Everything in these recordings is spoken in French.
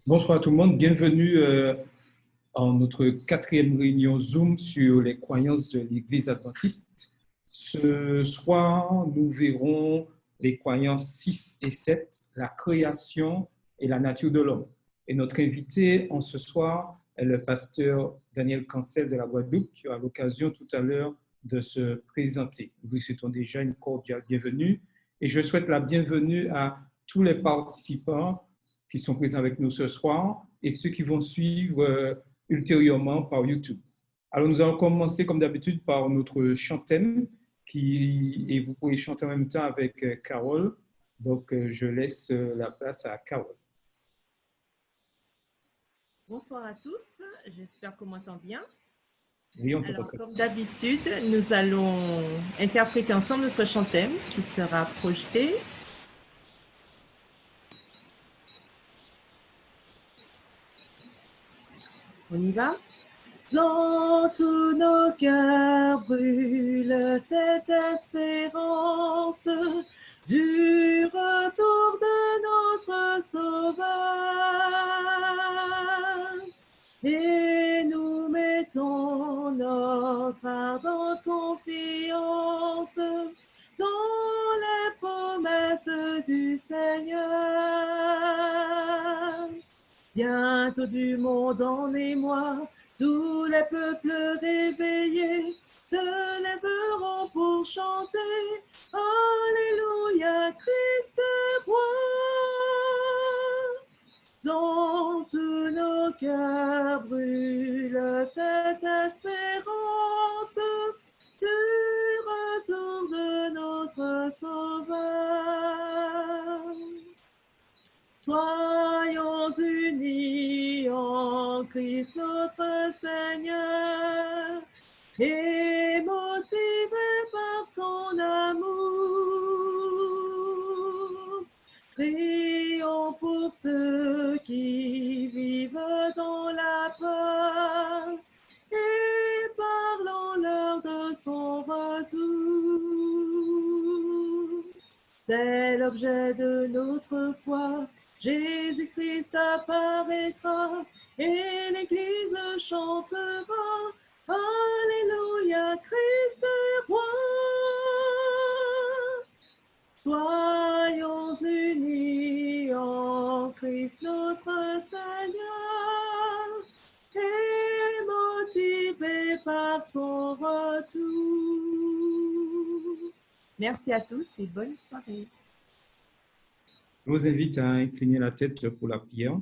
Bonsoir à tout le monde, bienvenue en notre quatrième réunion Zoom sur les croyances de l'Église adventiste. Ce soir, nous verrons les croyances 6 et 7, la création et la nature de l'homme. Et notre invité en ce soir est le pasteur Daniel Cancel de la Guadeloupe, qui aura l'occasion tout à l'heure de se présenter. Nous lui souhaitons déjà une cordiale bienvenue et je souhaite la bienvenue à tous les participants qui sont présents avec nous ce soir et ceux qui vont suivre ultérieurement par YouTube. Alors, nous allons commencer comme d'habitude par notre chant-thème et vous pouvez chanter en même temps avec Carole. Donc, je laisse la place à Carole. Bonsoir à tous, j'espère qu'on m'entend bien. Oui, on t'entend Alors, très bien. comme d'habitude, nous allons interpréter ensemble notre chant-thème qui sera projeté. On y va? Dans tous nos cœurs brûle cette espérance du retour de notre Sauveur. Et nous mettons notre ardente confiance dans les promesses du Seigneur. Bientôt du monde en émoi, tous les peuples réveillés se lèveront pour chanter Alléluia, Christ est roi. Dans tous nos cœurs brûle cette espérance du retour de notre Sauveur. Soyons unis en Christ notre Seigneur et motivés par son amour. Prions pour ceux qui vivent dans la peur et parlons-leur de son retour. C'est l'objet de notre foi. Jésus-Christ apparaîtra et l'Église chantera Alléluia, Christ est roi. Soyons unis en Christ notre Seigneur et motivés par son retour. Merci à tous et bonne soirée. Je vous invite à incliner la tête pour la prière.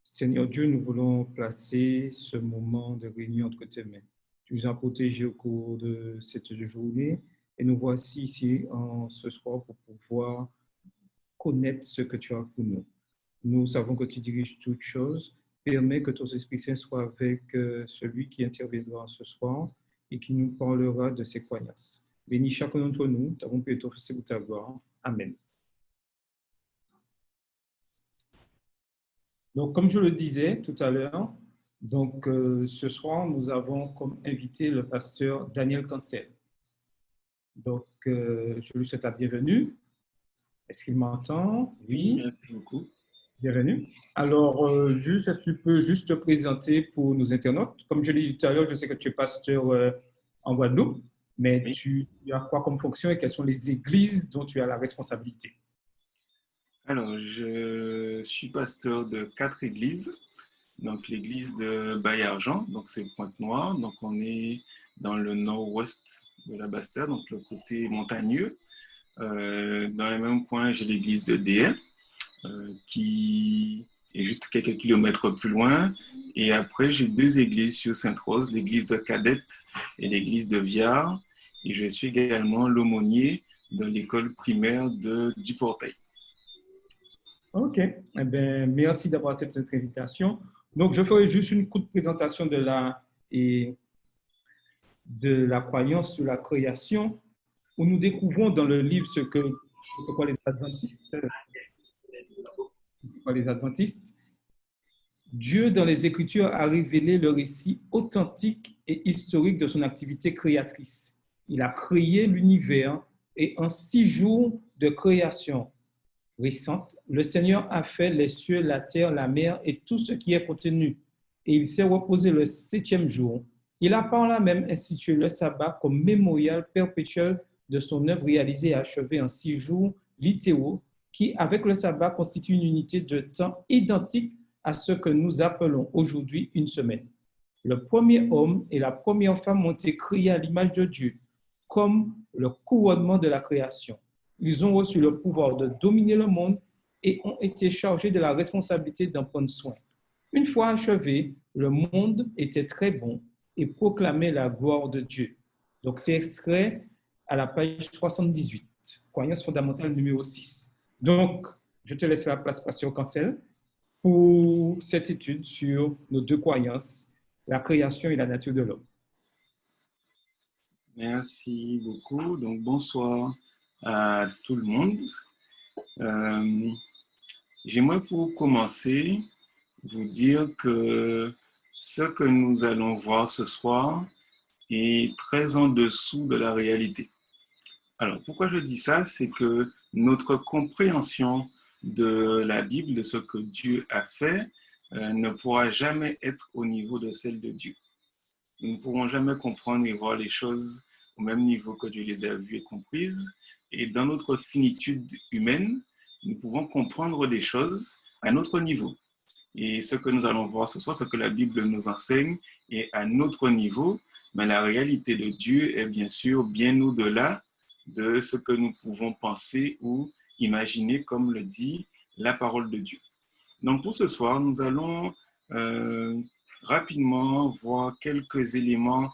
Seigneur Dieu, nous voulons placer ce moment de réunion entre tes mains. Tu nous as protégés au cours de cette journée et nous voici ici ce soir pour pouvoir connaître ce que tu as pour nous. Nous savons que tu diriges toutes choses. Permets que ton Esprit Saint soit avec celui qui interviendra ce soir et qui nous parlera de ses croyances. Bénis chacun d'entre nous, t'avons pu être pour ta gloire. Amen. Donc, comme je le disais tout à l'heure, ce soir, nous avons comme invité le pasteur Daniel Cancel. Donc, je lui souhaite la bienvenue. Est-ce qu'il m'entend? Oui. Merci beaucoup. Bienvenue. Alors, est-ce que tu peux juste te présenter pour nos internautes? Comme je l'ai dit tout à l'heure, je sais que tu es pasteur en Guadeloupe, mais Oui. tu as quoi comme fonction et quelles sont les églises dont tu as la responsabilité? Alors, je suis pasteur de 4 églises. Donc, l'église de Bailly-Argent, donc c'est Pointe-Noire. Donc, on est dans le nord-ouest de la Basse-Terre, donc le côté montagneux. Dans le même coin, j'ai l'église de Déhay, qui est juste quelques kilomètres plus loin. Et après, j'ai 2 églises sur Sainte-Rose, l'église de Cadette et l'église de Viard. Et je suis également l'aumônier de l'école primaire du Portail. OK. Eh bien, merci d'avoir accepté cette invitation. Donc, je ferai juste une courte présentation de la croyance sur la création, où nous découvrons dans le livre ce que les Adventistes. Dieu, dans les Écritures, a révélé le récit authentique et historique de son activité créatrice. Il a créé l'univers et en 6 jours de création, récente, le Seigneur a fait les cieux, la terre, la mer et tout ce qui est contenu. Et il s'est reposé le septième jour. Il a par là même institué le sabbat comme mémorial perpétuel de son œuvre réalisée et achevée en 6 jours littéraux, qui, avec le sabbat, constitue une unité de temps identique à ce que nous appelons aujourd'hui une semaine. Le premier homme et la première femme ont été créés à l'image de Dieu, comme le couronnement de la création. Ils ont reçu le pouvoir de dominer le monde et ont été chargés de la responsabilité d'en prendre soin. Une fois achevé, le monde était très bon et proclamait la gloire de Dieu. Donc, c'est extrait à la page 78, croyance fondamentale numéro 6. Donc, je te laisse la place, Pasteur Cancel, pour cette étude sur nos deux croyances, la création et la nature de l'homme. Merci beaucoup. Donc, bonsoir à tout le monde. J'aimerais pour commencer vous dire que ce que nous allons voir ce soir est très en dessous de la réalité. Alors, pourquoi je dis ça? C'est que notre compréhension de la Bible, de ce que Dieu a fait, ne pourra jamais être au niveau de celle de Dieu. Nous ne pourrons jamais comprendre et voir les choses au même niveau que Dieu les a vues et comprises. Et dans notre finitude humaine, nous pouvons comprendre des choses à notre niveau. Et ce que nous allons voir ce soir, ce que la Bible nous enseigne est à notre niveau, mais la réalité de Dieu est bien sûr bien au-delà de ce que nous pouvons penser ou imaginer, comme le dit la parole de Dieu. Donc pour ce soir, nous allons rapidement voir quelques éléments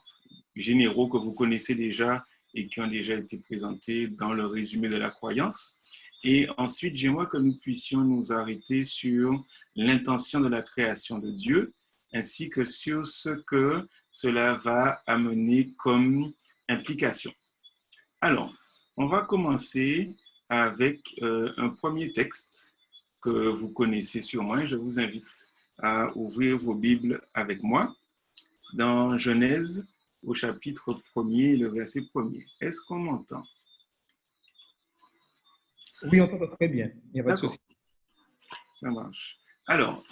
généraux que vous connaissez déjà et qui ont déjà été présentés dans le résumé de la croyance. Et ensuite, j'aimerais que nous puissions nous arrêter sur l'intention de la création de Dieu, ainsi que sur ce que cela va amener comme implication. Alors, on va commencer avec un premier texte que vous connaissez sûrement. Je vous invite à ouvrir vos Bibles avec moi dans Genèse au chapitre 1er, le verset 1er. Est-ce qu'on m'entend? Oui, on t'entend très bien. Il n'y a pas de souci. Ça marche. Alors,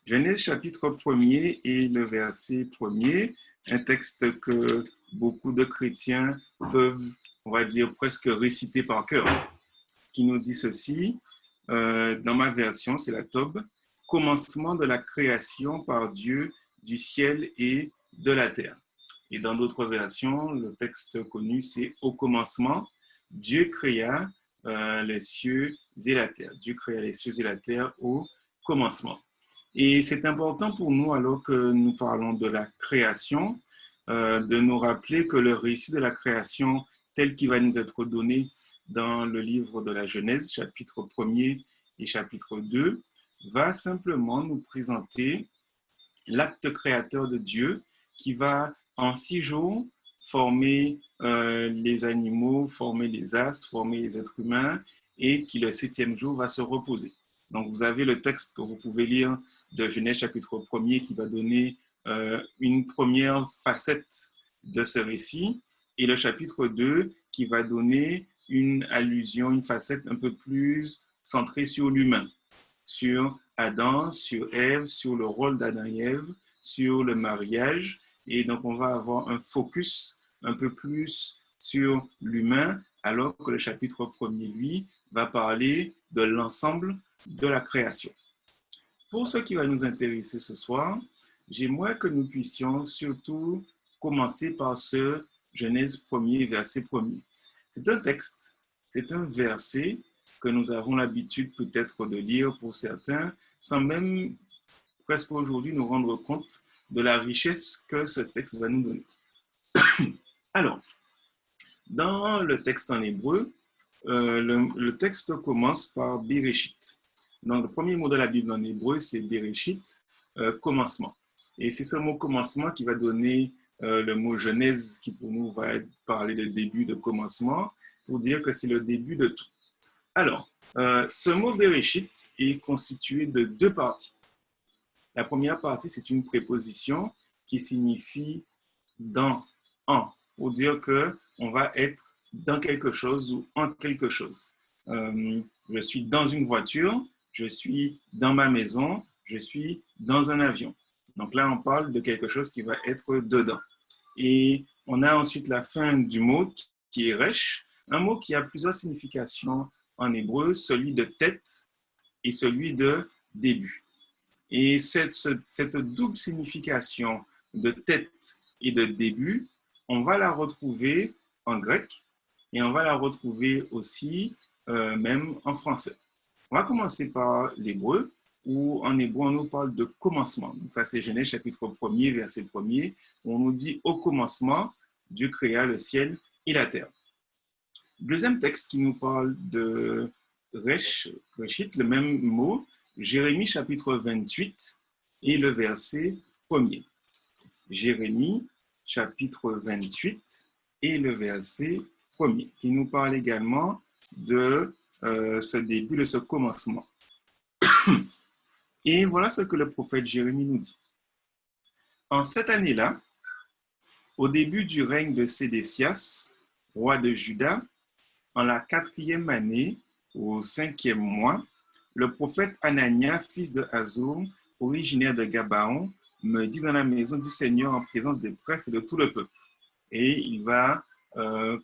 Genèse chapitre 1er et le verset 1er, un texte que beaucoup de chrétiens peuvent, on va dire, presque réciter par cœur, qui nous dit ceci, dans ma version, c'est la Tob, commencement de la création par Dieu du ciel et de la terre. Et dans d'autres versions, le texte connu, c'est au commencement, Dieu créa les cieux et la terre. Dieu créa les cieux et la terre au commencement. Et c'est important pour nous, alors que nous parlons de la création, de nous rappeler que le récit de la création tel qu'il va nous être donné dans le livre de la Genèse, chapitre 1er et chapitre 2, va simplement nous présenter l'acte créateur de Dieu qui va en 6 jours former les animaux, former les astres, former les êtres humains et qui le 7e jour va se reposer. Donc vous avez le texte que vous pouvez lire de Genèse chapitre 1er qui va donner une première facette de ce récit et le chapitre 2 qui va donner une allusion, une facette un peu plus centrée sur l'humain, sur Adam, sur Ève, sur le rôle d'Adam et Ève, sur le mariage. Et donc, on va avoir un focus un peu plus sur l'humain, alors que le chapitre 1er, lui, va parler de l'ensemble de la création. Pour ce qui va nous intéresser ce soir, j'aimerais que nous puissions surtout commencer par ce Genèse 1er, verset 1er. C'est un texte, c'est un verset que nous avons l'habitude peut-être de lire pour certains, sans même presque aujourd'hui nous rendre compte de la richesse que ce texte va nous donner. Alors, dans le texte en hébreu, le texte commence par Bereshit. Donc, le premier mot de la Bible en hébreu, c'est Bereshit, commencement. Et c'est ce mot commencement qui va donner le mot Genèse, qui pour nous va parler de début, de commencement, pour dire que c'est le début de tout. Alors, ce mot Bereshit est constitué de 2 parties. La première partie, c'est une préposition qui signifie dans, en, pour dire qu'on va être dans quelque chose ou en quelque chose. Je suis dans une voiture, je suis dans ma maison, je suis dans un avion. Donc là, on parle de quelque chose qui va être dedans. Et on a ensuite la fin du mot qui est resh, un mot qui a plusieurs significations en hébreu, celui de tête et celui de début. Et cette double signification de tête et de début, on va la retrouver en grec et on va la retrouver aussi même en français. On va commencer par l'hébreu, où en hébreu, on nous parle de commencement. Donc ça, c'est Genèse chapitre 1er, verset 1er, où on nous dit « Au commencement, Dieu créa le ciel et la terre ». Deuxième texte qui nous parle de Reshit, le même mot, Jérémie chapitre 28 et le verset 1er. Jérémie chapitre 28 et le verset 1er, qui nous parle également de ce début, de ce commencement. Et voilà ce que le prophète Jérémie nous dit. En cette année-là, au début du règne de Sédécias, roi de Juda, en la 4e année, au 5e mois, le prophète Anania, fils de Azur, originaire de Gabaon, me dit dans la maison du Seigneur en présence des prêtres et de tout le peuple. Et il va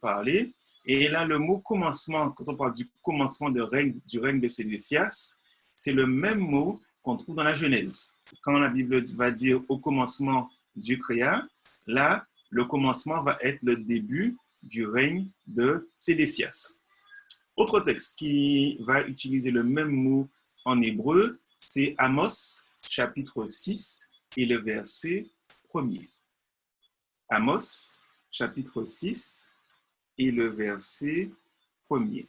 parler. Et là, le mot commencement, quand on parle du commencement du règne de Sédécias, c'est le même mot qu'on trouve dans la Genèse. Quand la Bible va dire au commencement Dieu créa, là, le commencement va être le début du règne de Sédécias. Autre texte qui va utiliser le même mot en hébreu, c'est Amos, chapitre 6 et le verset 1er. Amos, chapitre 6 et le verset 1er.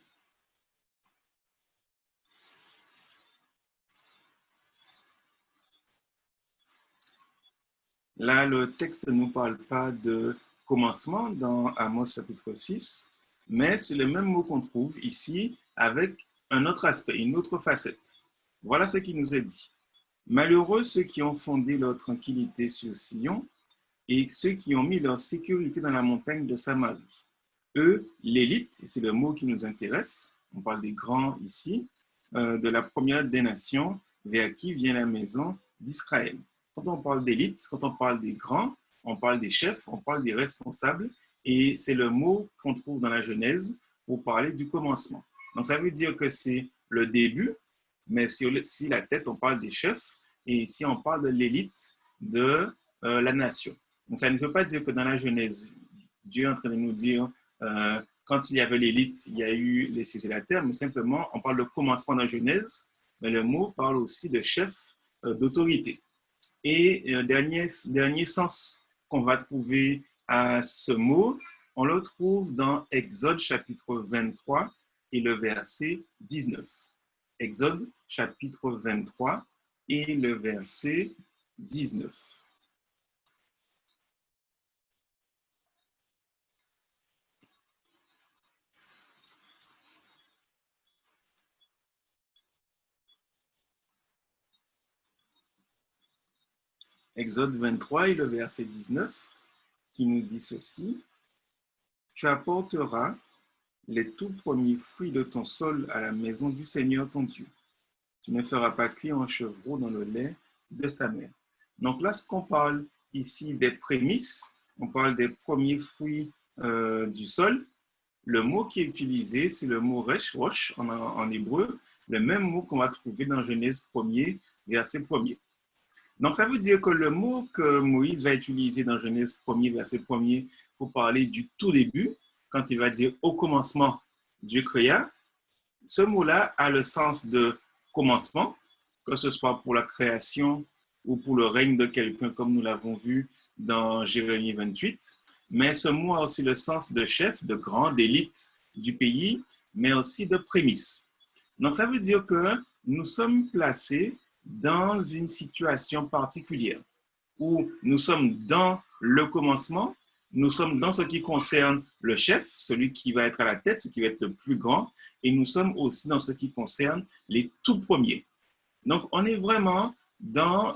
Là, le texte ne nous parle pas de commencement dans Amos chapitre 6, mais c'est le même mot qu'on trouve ici avec un autre aspect, une autre facette. Voilà ce qui nous est dit. Malheureux ceux qui ont fondé leur tranquillité sur Sion et ceux qui ont mis leur sécurité dans la montagne de Samarie. Eux, l'élite, c'est le mot qui nous intéresse, on parle des grands ici, de la première des nations vers qui vient la maison d'Israël. Quand on parle d'élite, quand on parle des grands, on parle des chefs, on parle des responsables, et c'est le mot qu'on trouve dans la Genèse pour parler du commencement. Donc ça veut dire que c'est le début, mais si la tête, on parle des chefs, et ici on parle de l'élite de la nation. Donc ça ne veut pas dire que dans la Genèse, Dieu est en train de nous dire, quand il y avait l'élite, il y a eu les cieux et la terre, mais simplement on parle de commencement dans la Genèse, mais le mot parle aussi de chef, d'autorité. Et le dernier sens qu'on va trouver à ce mot, on le trouve dans Exode chapitre 23 et le verset 19. Exode chapitre 23 et le verset 19. Exode 23 et le verset 19 qui nous dit ceci. Tu apporteras les tout premiers fruits de ton sol à la maison du Seigneur ton Dieu. Tu ne feras pas cuire un chevreau dans le lait de sa mère. Donc là, ce qu'on parle ici des prémices, on parle des premiers fruits du sol. Le mot qui est utilisé, c'est le mot resh, rosh en hébreu, le même mot qu'on va trouver dans Genèse 1er, verset 1er. Donc, ça veut dire que le mot que Moïse va utiliser dans Genèse 1er, verset 1er, pour parler du tout début, quand il va dire « au commencement, Dieu créa », ce mot-là a le sens de commencement, que ce soit pour la création ou pour le règne de quelqu'un, comme nous l'avons vu dans Jérémie 28. Mais ce mot a aussi le sens de chef, de grand, d'élite du pays, mais aussi de prémisse. Donc, ça veut dire que nous sommes placés dans une situation particulière où nous sommes dans le commencement, nous sommes dans ce qui concerne le chef, celui qui va être à la tête, celui qui va être le plus grand, et nous sommes aussi dans ce qui concerne les tout premiers. Donc, on est vraiment dans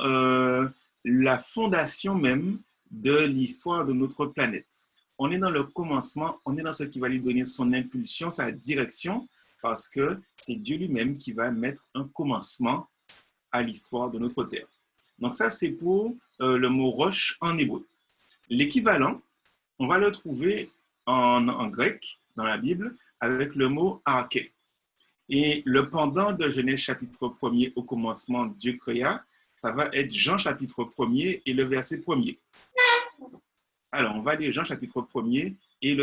la fondation même de l'histoire de notre planète. On est dans le commencement, on est dans ce qui va lui donner son impulsion, sa direction, parce que c'est Dieu lui-même qui va mettre un commencement à l'histoire de notre terre. Donc ça, c'est pour le mot roche en hébreu. L'équivalent, on va le trouver en grec, dans la Bible, avec le mot arché. Et le pendant de Genèse chapitre 1er, au commencement, Dieu créa, ça va être Jean chapitre 1er et le verset 1er. Alors, on va lire Jean chapitre 1er et le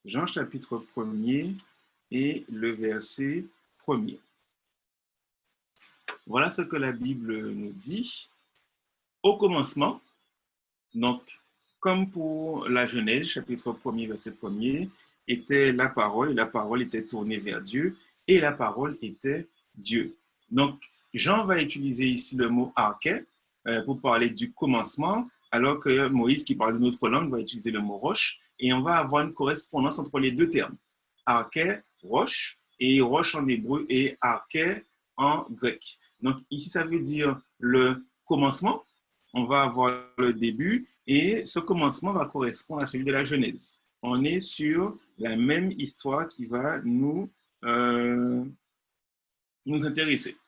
Jean chapitre 1er et le verset 1er. Voilà ce que la Bible nous dit. Au commencement, donc, comme pour la Genèse, chapitre 1er, verset 1er, était la parole, et la parole était tournée vers Dieu, et la parole était Dieu. Donc, Jean va utiliser ici le mot arché pour parler du commencement, alors que Moïse, qui parle une autre langue, va utiliser le mot roche, et on va avoir une correspondance entre les deux termes. Arché, roche, et roche en hébreu, et arché en grec. Donc, ici, ça veut dire le commencement. On va avoir le début et ce commencement va correspondre à celui de la Genèse. On est sur la même histoire qui va nous intéresser.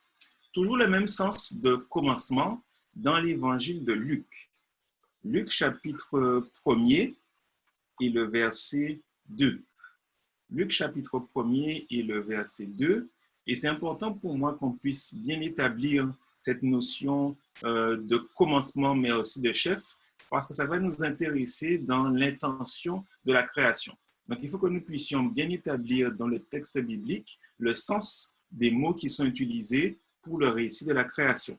Toujours le même sens de commencement dans l'évangile de Luc. Luc chapitre 1er et le verset 2. Luc chapitre 1er et le verset 2. Et c'est important pour moi qu'on puisse bien établir cette notion de commencement, mais aussi de chef, parce que ça va nous intéresser dans l'intention de la création. Donc, il faut que nous puissions bien établir dans le texte biblique le sens des mots qui sont utilisés pour le récit de la création.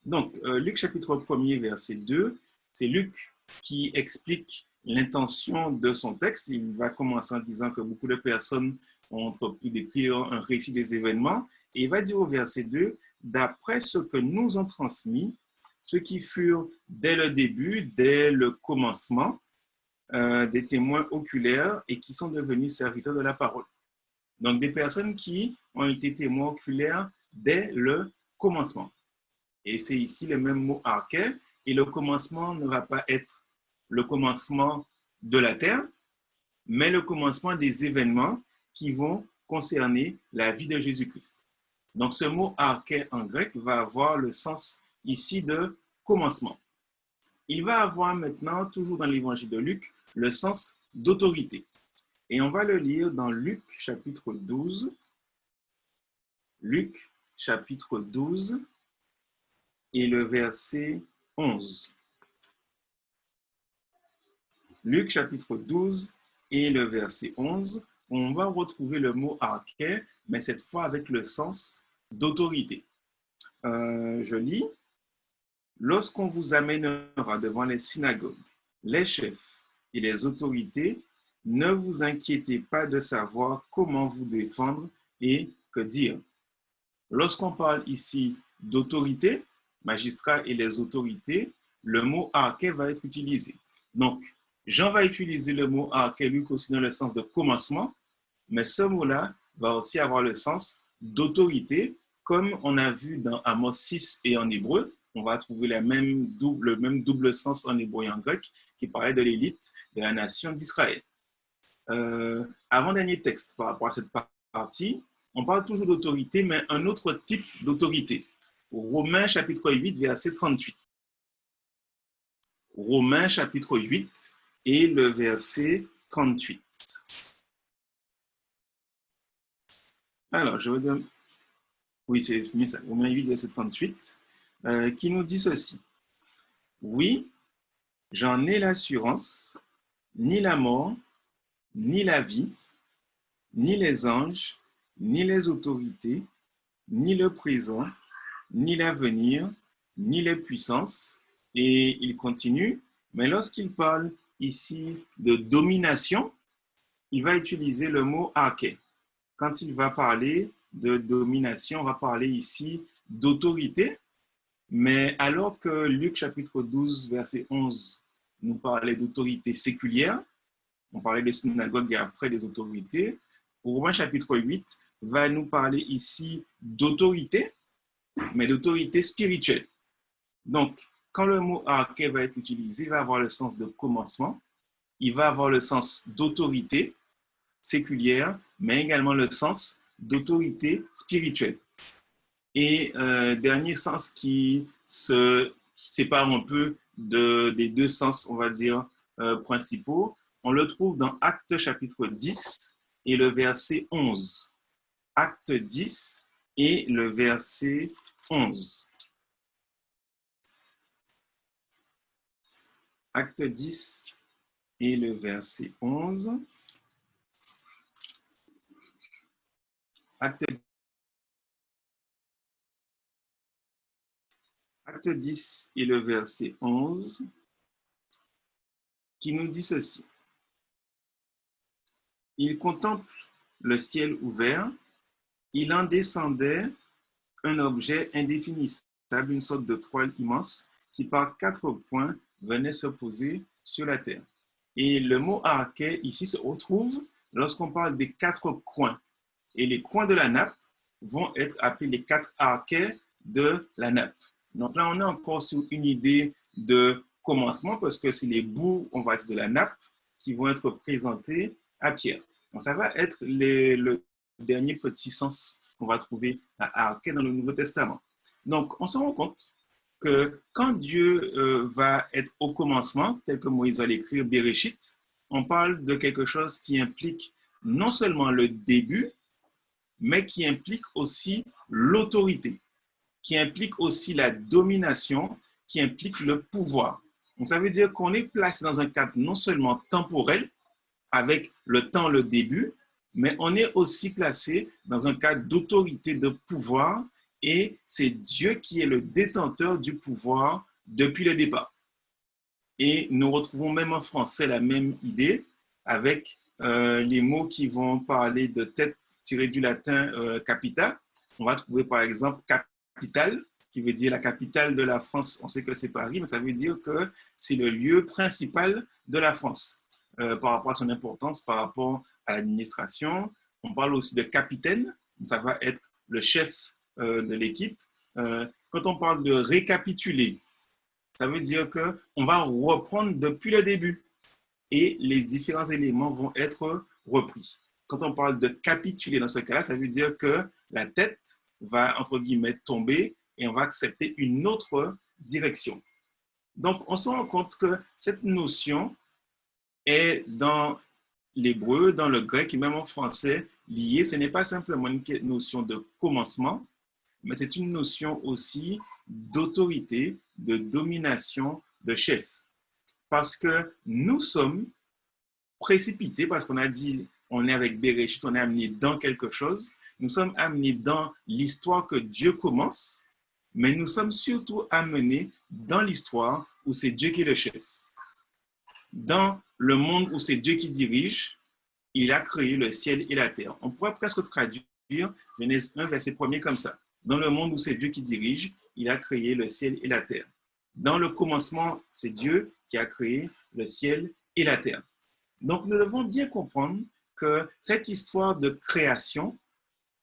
Donc, Luc chapitre 1er, verset 2, c'est Luc qui explique l'intention de son texte. Il va commencer en disant que beaucoup de personnes ont entrepris d'écrire un récit des événements. Et il va dire au verset 2, d'après ce que nous ont transmis, ceux qui furent dès le début, dès le commencement, des témoins oculaires et qui sont devenus serviteurs de la parole. Donc, des personnes qui ont été témoins oculaires dès le commencement. Et c'est ici le même mot arché. Et le commencement ne va pas être le commencement de la terre, mais le commencement des événements qui vont concerner la vie de Jésus-Christ. Donc, ce mot arché en grec va avoir le sens ici de commencement. Il va avoir maintenant, toujours dans l'évangile de Luc, le sens d'autorité. Et on va le lire dans Luc chapitre 12. Luc chapitre 12 et le verset 11. Luc chapitre 12 et le verset 11, on va retrouver le mot arché, mais cette fois avec le sens d'autorité. Je lis. Lorsqu'on vous amènera devant les synagogues, les chefs et les autorités, ne vous inquiétez pas de savoir comment vous défendre et que dire. Lorsqu'on parle ici d'autorité, magistrats et les autorités, le mot arché va être utilisé. Donc, Jean va utiliser le mot arché, lui aussi dans le sens de commencement, mais ce mot-là va aussi avoir le sens d'autorité, comme on a vu dans Amos 6 et en hébreu. On va trouver le même double sens en hébreu et en grec qui parlait de l'élite de la nation d'Israël. Avant-dernier texte par rapport à cette partie, on parle toujours d'autorité, mais un autre type d'autorité. Romains chapitre 8, verset 38. Romains chapitre 8 et le verset 38. Alors, je vais dire... Oui, c'est ça. Romains 8, verset 38, qui nous dit ceci. Oui, j'en ai l'assurance, ni la mort, ni la vie, ni les anges, ni les autorités, ni le présent, ni l'avenir, ni les puissances. Et il continue, mais lorsqu'il parle ici de domination, il va utiliser le mot arché. Quand il va parler de domination, on va parler ici d'autorité. Mais alors que Luc chapitre 12, verset 11, nous parlait d'autorité séculière, on parlait des synagogues et après des autorités, Romains chapitre 8 va nous parler ici d'autorité, mais d'autorité spirituelle. Donc, quand le mot arché va être utilisé, il va avoir le sens de commencement, il va avoir le sens d'autorité séculière, mais également le sens d'autorité spirituelle. Et dernier sens qui se sépare un peu des deux sens, on va dire, principaux, on le trouve dans Actes chapitre 10 et le verset 11. Acte 10 et le verset 11. Acte 10 et le verset 11. Acte 10 et le verset 11 qui nous dit ceci. Il contemple le ciel ouvert, il en descendait un objet indéfinissable, une sorte de toile immense qui par 4 points venait se poser sur la terre. Et le mot arché ici se retrouve lorsqu'on parle des 4 coins. Et les coins de la nappe vont être appelés les 4 archets de la nappe. Donc là, on est encore sur une idée de commencement parce que c'est les bouts, on va dire, de la nappe qui vont être présentés à Pierre. Donc ça va être le dernier petit sens qu'on va trouver à arché dans le Nouveau Testament. Donc on se rend compte que quand Dieu va être au commencement, tel que Moïse va l'écrire, Bereshit, on parle de quelque chose qui implique non seulement le début, mais qui implique aussi l'autorité, qui implique aussi la domination, qui implique le pouvoir. Donc ça veut dire qu'on est placé dans un cadre non seulement temporel, avec le temps, le début, mais on est aussi placé dans un cadre d'autorité, de pouvoir, et c'est Dieu qui est le détenteur du pouvoir depuis le départ. Et nous retrouvons même en français la même idée avec les mots qui vont parler de tête tirée du latin capita. On va trouver par exemple capitale, qui veut dire la capitale de la France. On sait que c'est Paris, mais ça veut dire que c'est le lieu principal de la France par rapport à son importance, par rapport à l'administration. On parle aussi de capitaine, ça va être le chef de l'équipe. Quand on parle de récapituler, ça veut dire qu'on va reprendre depuis le début et les différents éléments vont être repris. Quand on parle de capituler dans ce cas-là, ça veut dire que la tête va, entre guillemets, tomber et on va accepter une autre direction. Donc, on se rend compte que cette notion est dans l'hébreu, dans le grec et même en français liée. Ce n'est pas simplement une notion de commencement, mais c'est une notion aussi d'autorité, de domination, de chef. Parce que nous sommes précipités, parce qu'on a dit, on est avec Bereshit, on est amené dans quelque chose, nous sommes amenés dans l'histoire que Dieu commence, mais nous sommes surtout amenés dans l'histoire où c'est Dieu qui est le chef. Dans le monde où c'est Dieu qui dirige, il a créé le ciel et la terre. On pourrait presque traduire Genèse 1, verset 1 comme ça. Dans le monde où c'est Dieu qui dirige, il a créé le ciel et la terre. Dans le commencement, c'est Dieu qui a créé le ciel et la terre. Donc, nous devons bien comprendre que cette histoire de création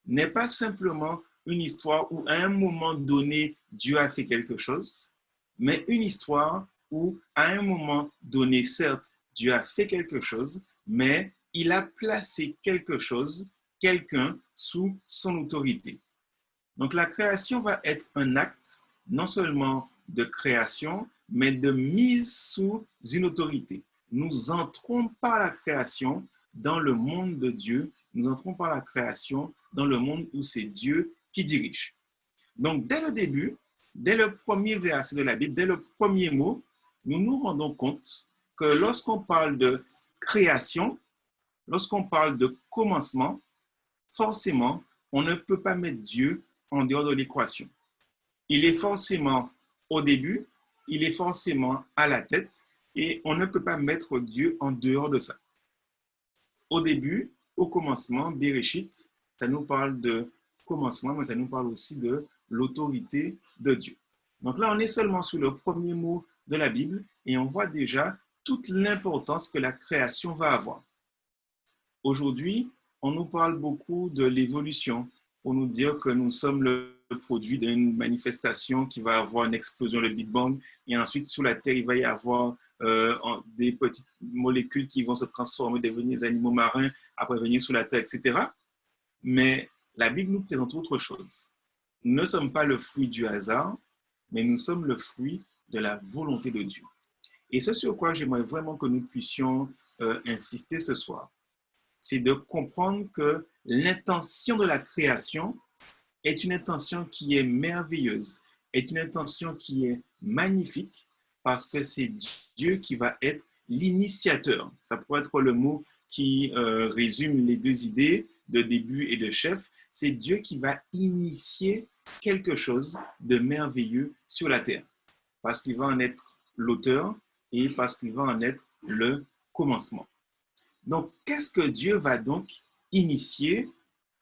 n'est pas simplement une histoire où, à un moment donné, Dieu a fait quelque chose, mais une histoire où, à un moment donné, certes, Dieu a fait quelque chose, mais il a placé quelque chose, quelqu'un, sous son autorité. Donc, la création va être un acte non seulement de création, mais de mise sous une autorité. Nous entrons par la création dans le monde de Dieu, nous entrons par la création dans le monde où c'est Dieu qui dirige. Donc, dès le début, dès le premier verset de la Bible, dès le premier mot, nous nous rendons compte que lorsqu'on parle de création, lorsqu'on parle de commencement, forcément, on ne peut pas mettre Dieu en dehors de l'équation. Il est forcément au début, il est forcément à la tête et on ne peut pas mettre Dieu en dehors de ça. Au début, au commencement, Bereshit, ça nous parle de commencement, mais ça nous parle aussi de l'autorité de Dieu. Donc là, on est seulement sur le premier mot de la Bible et on voit déjà toute l'importance que la création va avoir. Aujourd'hui, on nous parle beaucoup de l'évolution pour nous dire que nous sommes le produit d'une manifestation qui va avoir une explosion, le Big Bang, et ensuite sur la Terre, il va y avoir des petites molécules qui vont se transformer, devenir des animaux marins, après venir sur la Terre, etc. Mais la Bible nous présente autre chose. Nous ne sommes pas le fruit du hasard, mais nous sommes le fruit de la volonté de Dieu. Et ce sur quoi j'aimerais vraiment que nous puissions insister ce soir, c'est de comprendre que l'intention de la création est une intention qui est merveilleuse, est une intention qui est magnifique, parce que c'est Dieu qui va être l'initiateur. Ça pourrait être le mot qui résume les deux idées de début et de chef. C'est Dieu qui va initier quelque chose de merveilleux sur la terre, parce qu'il va en être l'auteur et parce qu'il va en être le commencement. Donc, qu'est-ce que Dieu va donc initier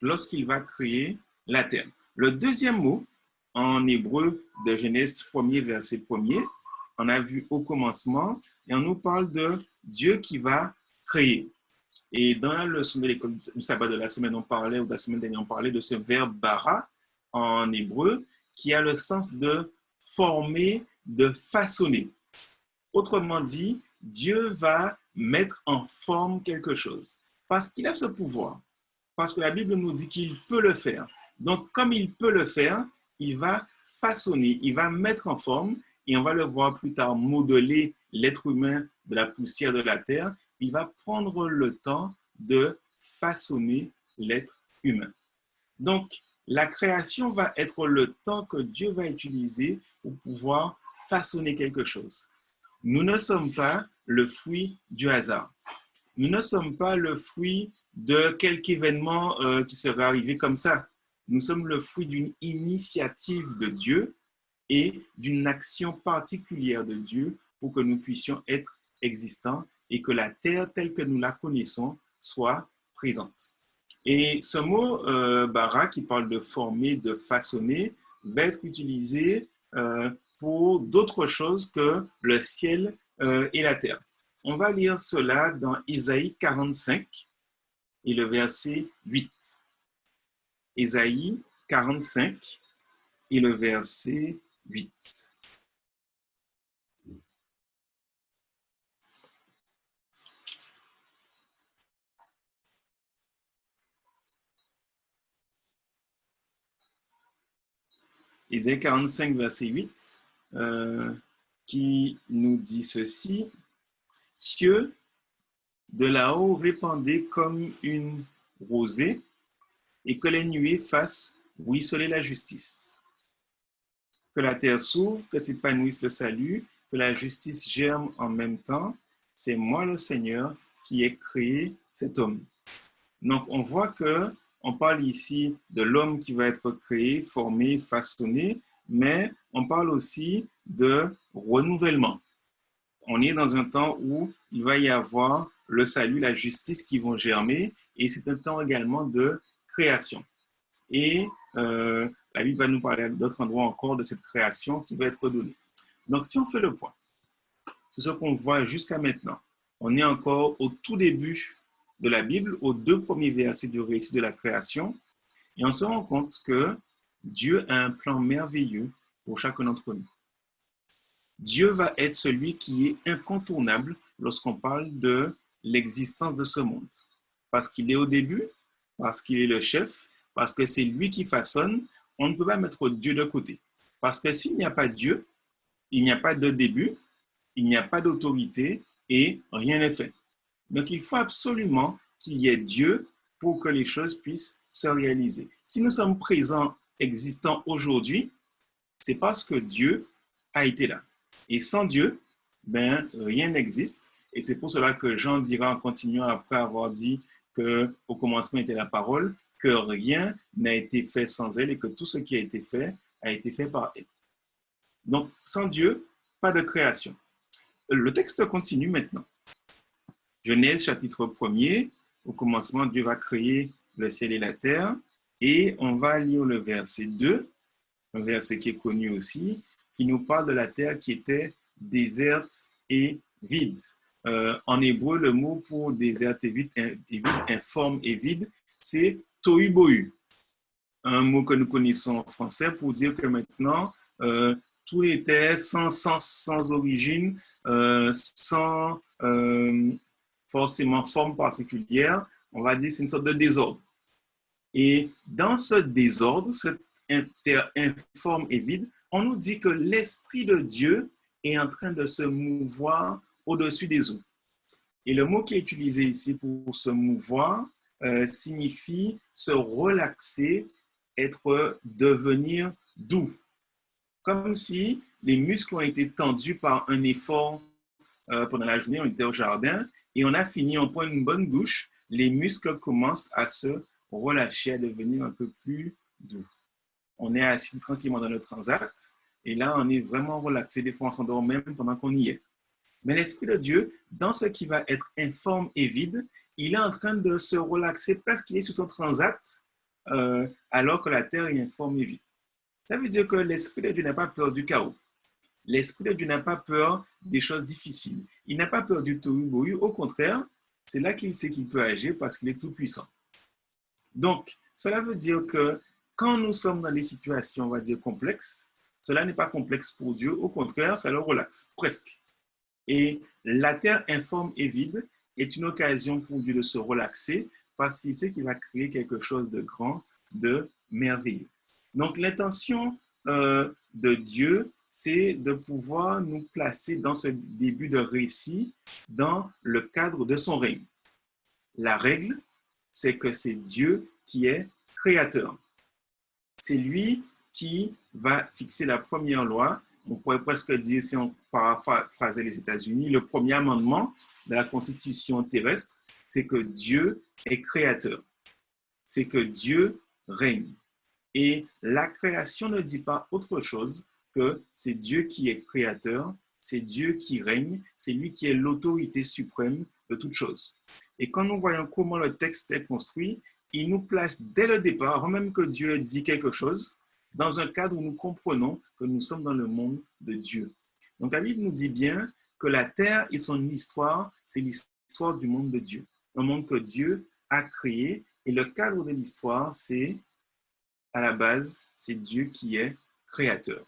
lorsqu'il va créer la terre? Le deuxième mot, en hébreu de Genèse 1er, verset 1er, on a vu au commencement, et on nous parle de Dieu qui va créer. Et dans la leçon de l'école du sabbat de la semaine, on parlait, ou de la semaine dernière, on parlait de ce verbe bara en hébreu, qui a le sens de former, de façonner. Autrement dit, Dieu va mettre en forme quelque chose, parce qu'il a ce pouvoir, parce que la Bible nous dit qu'il peut le faire. Donc, comme il peut le faire, il va façonner, il va mettre en forme, et on va le voir plus tard modeler l'être humain de la poussière de la terre. Il va prendre le temps de façonner l'être humain. Donc, la création va être le temps que Dieu va utiliser pour pouvoir façonner quelque chose. Nous ne sommes pas le fruit du hasard. Nous ne sommes pas le fruit de quelque événement qui serait arrivé comme ça. Nous sommes le fruit d'une initiative de Dieu et d'une action particulière de Dieu pour que nous puissions être existants et que la terre telle que nous la connaissons soit présente. Et ce mot bara, qui parle de former, de façonner, va être utilisé pour d'autres choses que le ciel et la terre. On va lire cela dans Ésaïe 45 et le verset 8. Ésaïe 45 et le verset 8. Ésaïe 45, verset 8, qui nous dit ceci: « Cieux, de là-haut, répandez comme une rosée, et que les nuées fassent ruisseler la justice. Que la terre s'ouvre, que s'épanouisse le salut, que la justice germe en même temps. C'est moi, le Seigneur, qui ai créé cet homme. » Donc, on voit que on parle ici de l'homme qui va être créé, formé, façonné, mais on parle aussi de renouvellement. On est dans un temps où il va y avoir le salut, la justice qui vont germer, et c'est un temps également de création. Et la Bible va nous parler à d'autres endroits encore de cette création qui va être donnée. Donc, si on fait le point sur ce qu'on voit jusqu'à maintenant, on est encore au tout début de la Bible, aux 2 premiers versets du récit de la création, et on se rend compte que Dieu a un plan merveilleux pour chacun d'entre nous. Dieu va être celui qui est incontournable lorsqu'on parle de l'existence de ce monde. Parce qu'il est au début, parce qu'il est le chef, parce que c'est lui qui façonne, on ne peut pas mettre Dieu de côté. Parce que s'il n'y a pas Dieu, il n'y a pas de début, il n'y a pas d'autorité et rien n'est fait. Donc, il faut absolument qu'il y ait Dieu pour que les choses puissent se réaliser. Si nous sommes présents, existants aujourd'hui, c'est parce que Dieu a été là. Et sans Dieu, rien n'existe. Et c'est pour cela que Jean dira en continuant après avoir dit qu'au commencement était la parole, que rien n'a été fait sans elle et que tout ce qui a été fait par elle. Donc, sans Dieu, pas de création. Le texte continue maintenant. Genèse chapitre 1er, au commencement, Dieu va créer le ciel et la terre. Et on va lire le verset 2, un verset qui est connu aussi, qui nous parle de la terre qui était déserte et vide. En hébreu, le mot pour déserte et vide, informe et vide, c'est tohu bohu. un mot que nous connaissons en français pour dire que maintenant, tout était sans origine, sans forcément forme particulière. On va dire que c'est une sorte de désordre. Et dans ce désordre, cette informe et vide, on nous dit que l'Esprit de Dieu est en train de se mouvoir au-dessus des eaux. Et le mot qui est utilisé ici pour se mouvoir signifie se relaxer, devenir doux. Comme si les muscles ont été tendus par un effort pendant la journée, on était au jardin et on a fini, on prend une bonne douche, les muscles commencent à se relâcher, à devenir un peu plus doux. On est assis tranquillement dans le transat et là, on est vraiment relaxé. Des fois, on s'endort même pendant qu'on y est. Mais l'Esprit de Dieu, dans ce qui va être informe et vide, il est en train de se relaxer, presque qu'il est sur son transat, alors que la terre est informe et vide. Ça veut dire que l'Esprit de Dieu n'a pas peur du chaos. L'Esprit de Dieu n'a pas peur des choses difficiles. Il n'a pas peur du tohu-bohu. Au contraire, c'est là qu'il sait qu'il peut agir parce qu'il est tout puissant. Donc, cela veut dire que quand nous sommes dans des situations, on va dire, complexes, cela n'est pas complexe pour Dieu. Au contraire, ça le relaxe, presque. Et la terre informe et vide est une occasion pour Dieu de se relaxer parce qu'il sait qu'il va créer quelque chose de grand, de merveilleux. Donc, l'intention de Dieu, c'est de pouvoir nous placer dans ce début de récit dans le cadre de son règne. La règle, c'est que c'est Dieu qui est créateur. C'est lui qui va fixer la première loi. On pourrait presque dire, si on paraphrasait les États-Unis, le premier amendement de la Constitution terrestre, c'est que Dieu est créateur. C'est que Dieu règne. Et la création ne dit pas autre chose que c'est Dieu qui est créateur, c'est Dieu qui règne, c'est lui qui est l'autorité suprême de toutes choses. Et quand nous voyons comment le texte est construit, il nous place dès le départ, avant même que Dieu ait dit quelque chose, dans un cadre où nous comprenons que nous sommes dans le monde de Dieu. Donc la Bible nous dit bien que la terre et son histoire, c'est l'histoire du monde de Dieu. Un monde que Dieu a créé. Et le cadre de l'histoire, c'est, à la base, c'est Dieu qui est créateur.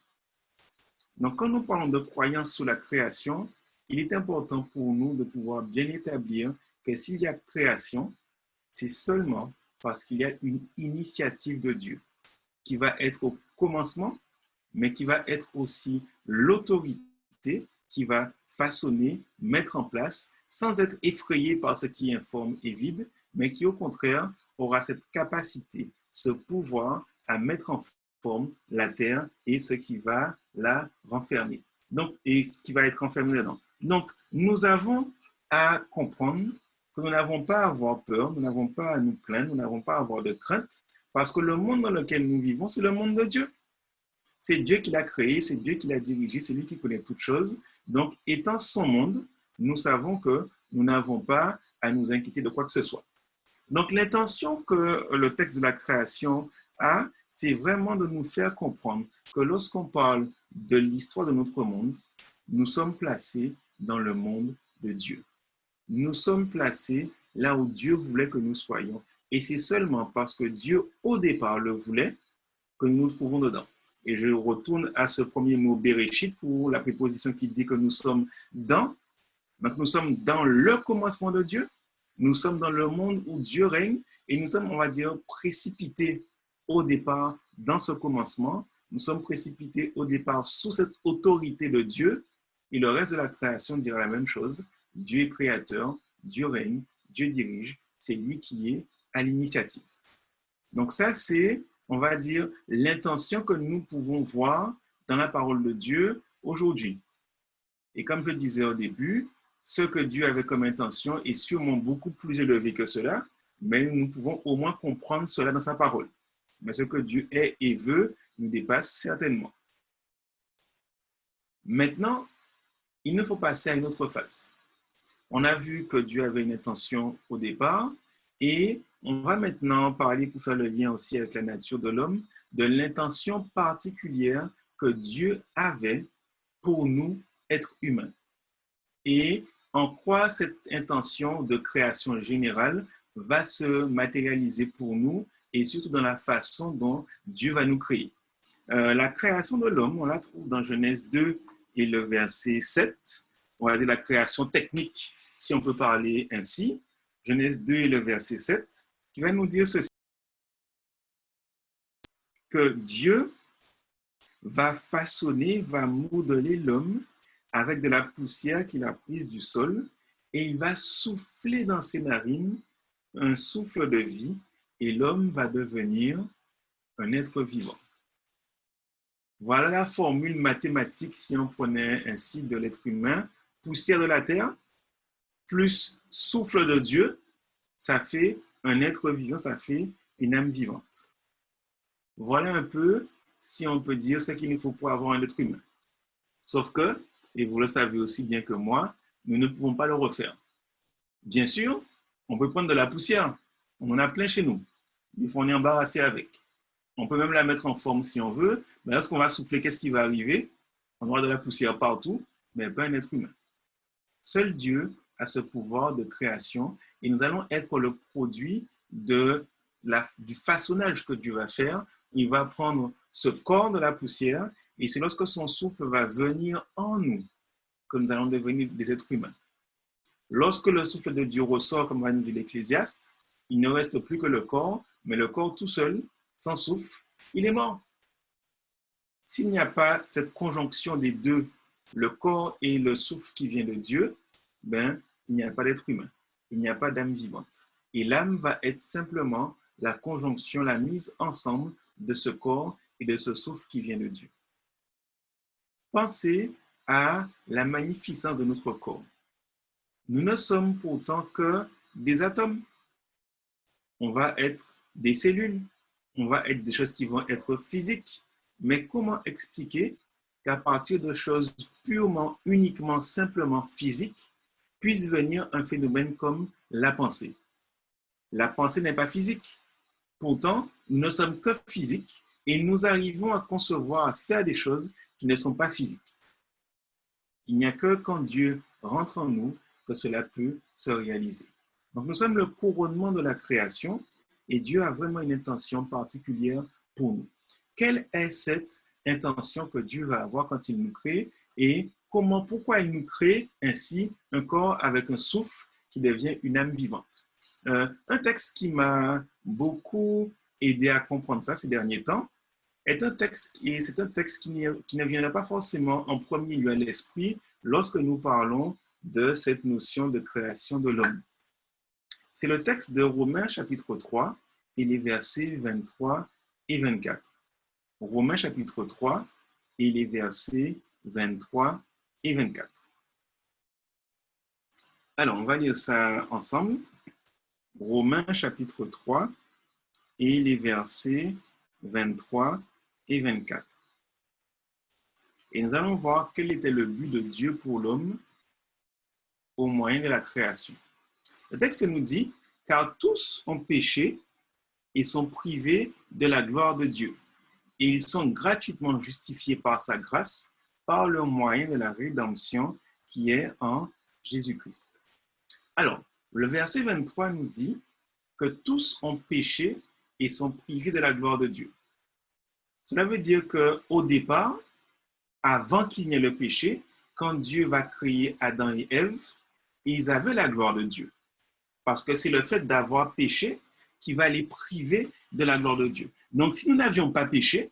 Donc quand nous parlons de croyance sur la création, il est important pour nous de pouvoir bien établir que s'il y a création, c'est seulement parce qu'il y a une initiative de Dieu qui va être au commencement, mais qui va être aussi l'autorité qui va façonner, mettre en place, sans être effrayé par ce qui est informe et vide, mais qui au contraire aura cette capacité, ce pouvoir à mettre en forme la terre et ce qui va la renfermer. Donc, et ce qui va être renfermé dedans. Donc, nous avons à comprendre que nous n'avons pas à avoir peur, nous n'avons pas à nous plaindre, nous n'avons pas à avoir de crainte, parce que le monde dans lequel nous vivons, c'est le monde de Dieu. C'est Dieu qui l'a créé, c'est Dieu qui l'a dirigé, c'est lui qui connaît toutes choses. Donc, étant son monde, nous savons que nous n'avons pas à nous inquiéter de quoi que ce soit. Donc, l'intention que le texte de la création a, c'est vraiment de nous faire comprendre que lorsqu'on parle de l'histoire de notre monde, nous sommes placés dans le monde de Dieu. Nous sommes placés là où Dieu voulait que nous soyons. Et c'est seulement parce que Dieu, au départ, le voulait que nous nous trouvons dedans. Et je retourne à ce premier mot Bereshit pour la préposition qui dit que nous sommes dans. Donc, nous sommes dans le commencement de Dieu. Nous sommes dans le monde où Dieu règne. Et nous sommes, on va dire, précipités au départ dans ce commencement. Nous sommes précipités au départ sous cette autorité de Dieu. Et le reste de la création dira la même chose. Dieu est créateur, Dieu règne, Dieu dirige. C'est lui qui est à l'initiative. Donc ça, c'est, on va dire, l'intention que nous pouvons voir dans la parole de Dieu aujourd'hui. Et comme je disais au début, ce que Dieu avait comme intention est sûrement beaucoup plus élevé que cela, mais nous pouvons au moins comprendre cela dans sa parole. Mais ce que Dieu est et veut nous dépasse certainement. Maintenant, il nous faut passer à une autre phase. On a vu que Dieu avait une intention au départ et on va maintenant parler, pour faire le lien aussi avec la nature de l'homme, de l'intention particulière que Dieu avait pour nous, êtres humains. Et en quoi cette intention de création générale va se matérialiser pour nous et surtout dans la façon dont Dieu va nous créer. La création de l'homme, on la trouve dans Genèse 2 et le verset 7. On va dire la création technique, si on peut parler ainsi. Genèse 2 et le verset 7, qui va nous dire ceci, que Dieu va façonner, va modeler l'homme avec de la poussière qu'il a prise du sol et il va souffler dans ses narines un souffle de vie et l'homme va devenir un être vivant. Voilà la formule mathématique si on prenait ainsi de l'être humain, poussière de la terre plus souffle de Dieu, ça fait un être vivant, ça fait une âme vivante. Voilà un peu, si on peut dire, ce qu'il nous faut pour avoir un être humain. Sauf que, et vous le savez aussi bien que moi, nous ne pouvons pas le refaire. Bien sûr, on peut prendre de la poussière, on en a plein chez nous, il faut en est embarrassé avec. On peut même la mettre en forme si on veut, mais lorsqu'on va souffler, qu'est-ce qui va arriver? On aura de la poussière partout, mais pas un être humain. Seul Dieu a ce pouvoir de création et nous allons être le produit du façonnage que Dieu va faire. Il va prendre ce corps de la poussière et c'est lorsque son souffle va venir en nous que nous allons devenir des êtres humains. Lorsque le souffle de Dieu ressort, comme va nous dire l'Ecclésiaste, il ne reste plus que le corps, mais le corps tout seul, sans souffle, il est mort. S'il n'y a pas cette conjonction des deux, le corps et le souffle qui vient de Dieu, il n'y a pas d'être humain, il n'y a pas d'âme vivante. Et l'âme va être simplement la conjonction, la mise ensemble de ce corps et de ce souffle qui vient de Dieu. Pensez à la magnificence de notre corps. Nous ne sommes pourtant que des atomes. On va être des cellules, on va être des choses qui vont être physiques. Mais comment expliquer qu'à partir de choses purement, uniquement, simplement physiques, puisse venir un phénomène comme la pensée? La pensée n'est pas physique. Pourtant, nous ne sommes que physiques et nous arrivons à concevoir, à faire des choses qui ne sont pas physiques. Il n'y a que quand Dieu rentre en nous que cela peut se réaliser. Donc nous sommes le couronnement de la création et Dieu a vraiment une intention particulière pour nous. Quelle est cette intention que Dieu va avoir quand il nous crée et pourquoi il nous crée ainsi un corps avec un souffle qui devient une âme vivante? Un texte qui m'a beaucoup aidé à comprendre ça ces derniers temps est un texte qui ne viendra pas forcément en premier lieu à l'esprit lorsque nous parlons de cette notion de création de l'homme. C'est le texte de Romains chapitre 3 et les versets 23 et 24. Romains chapitre 3 et les versets 23 et 24. Alors, on va lire ça ensemble. Romains chapitre 3 et les versets 23 et 24. Et nous allons voir quel était le but de Dieu pour l'homme au moyen de la création. Le texte nous dit, « Car tous ont péché et sont privés de la gloire de Dieu. Et ils sont gratuitement justifiés par sa grâce, par le moyen de la rédemption qui est en Jésus-Christ. » Alors, le verset 23 nous dit que tous ont péché et sont privés de la gloire de Dieu. Cela veut dire qu'au départ, avant qu'il n'y ait le péché, quand Dieu va créer Adam et Ève, ils avaient la gloire de Dieu. Parce que c'est le fait d'avoir péché qui va les priver de la gloire de Dieu. Donc, si nous n'avions pas péché,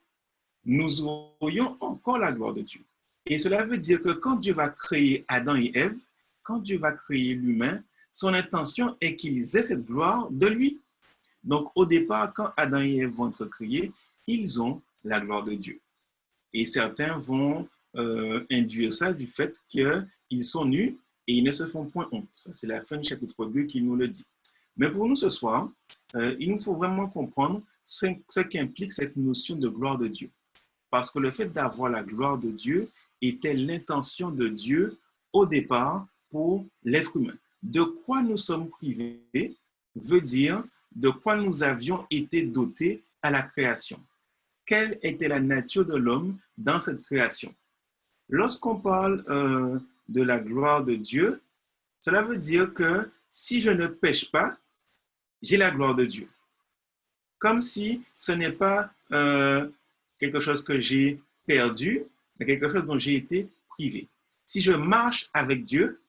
nous aurions encore la gloire de Dieu. Et cela veut dire que quand Dieu va créer Adam et Ève, quand Dieu va créer l'humain, son intention est qu'ils aient cette gloire de lui. Donc, au départ, quand Adam et Ève vont être créés, ils ont la gloire de Dieu. Et certains vont induire ça du fait qu'ils sont nus et ils ne se font point honte. Ça, c'est la fin du chapitre 2 qui nous le dit. Mais pour nous ce soir, il nous faut vraiment comprendre ce qu'implique cette notion de gloire de Dieu. Parce que le fait d'avoir la gloire de Dieu était l'intention de Dieu au départ pour l'être humain. De quoi nous sommes privés veut dire de quoi nous avions été dotés à la création. Quelle était la nature de l'homme dans cette création? Lorsqu'on parle de la gloire de Dieu, cela veut dire que si je ne pêche pas, j'ai la gloire de Dieu. comme si ce n'est pas quelque chose que j'ai perdu, mais quelque chose dont j'ai été privé. Si je marche avec Dieu,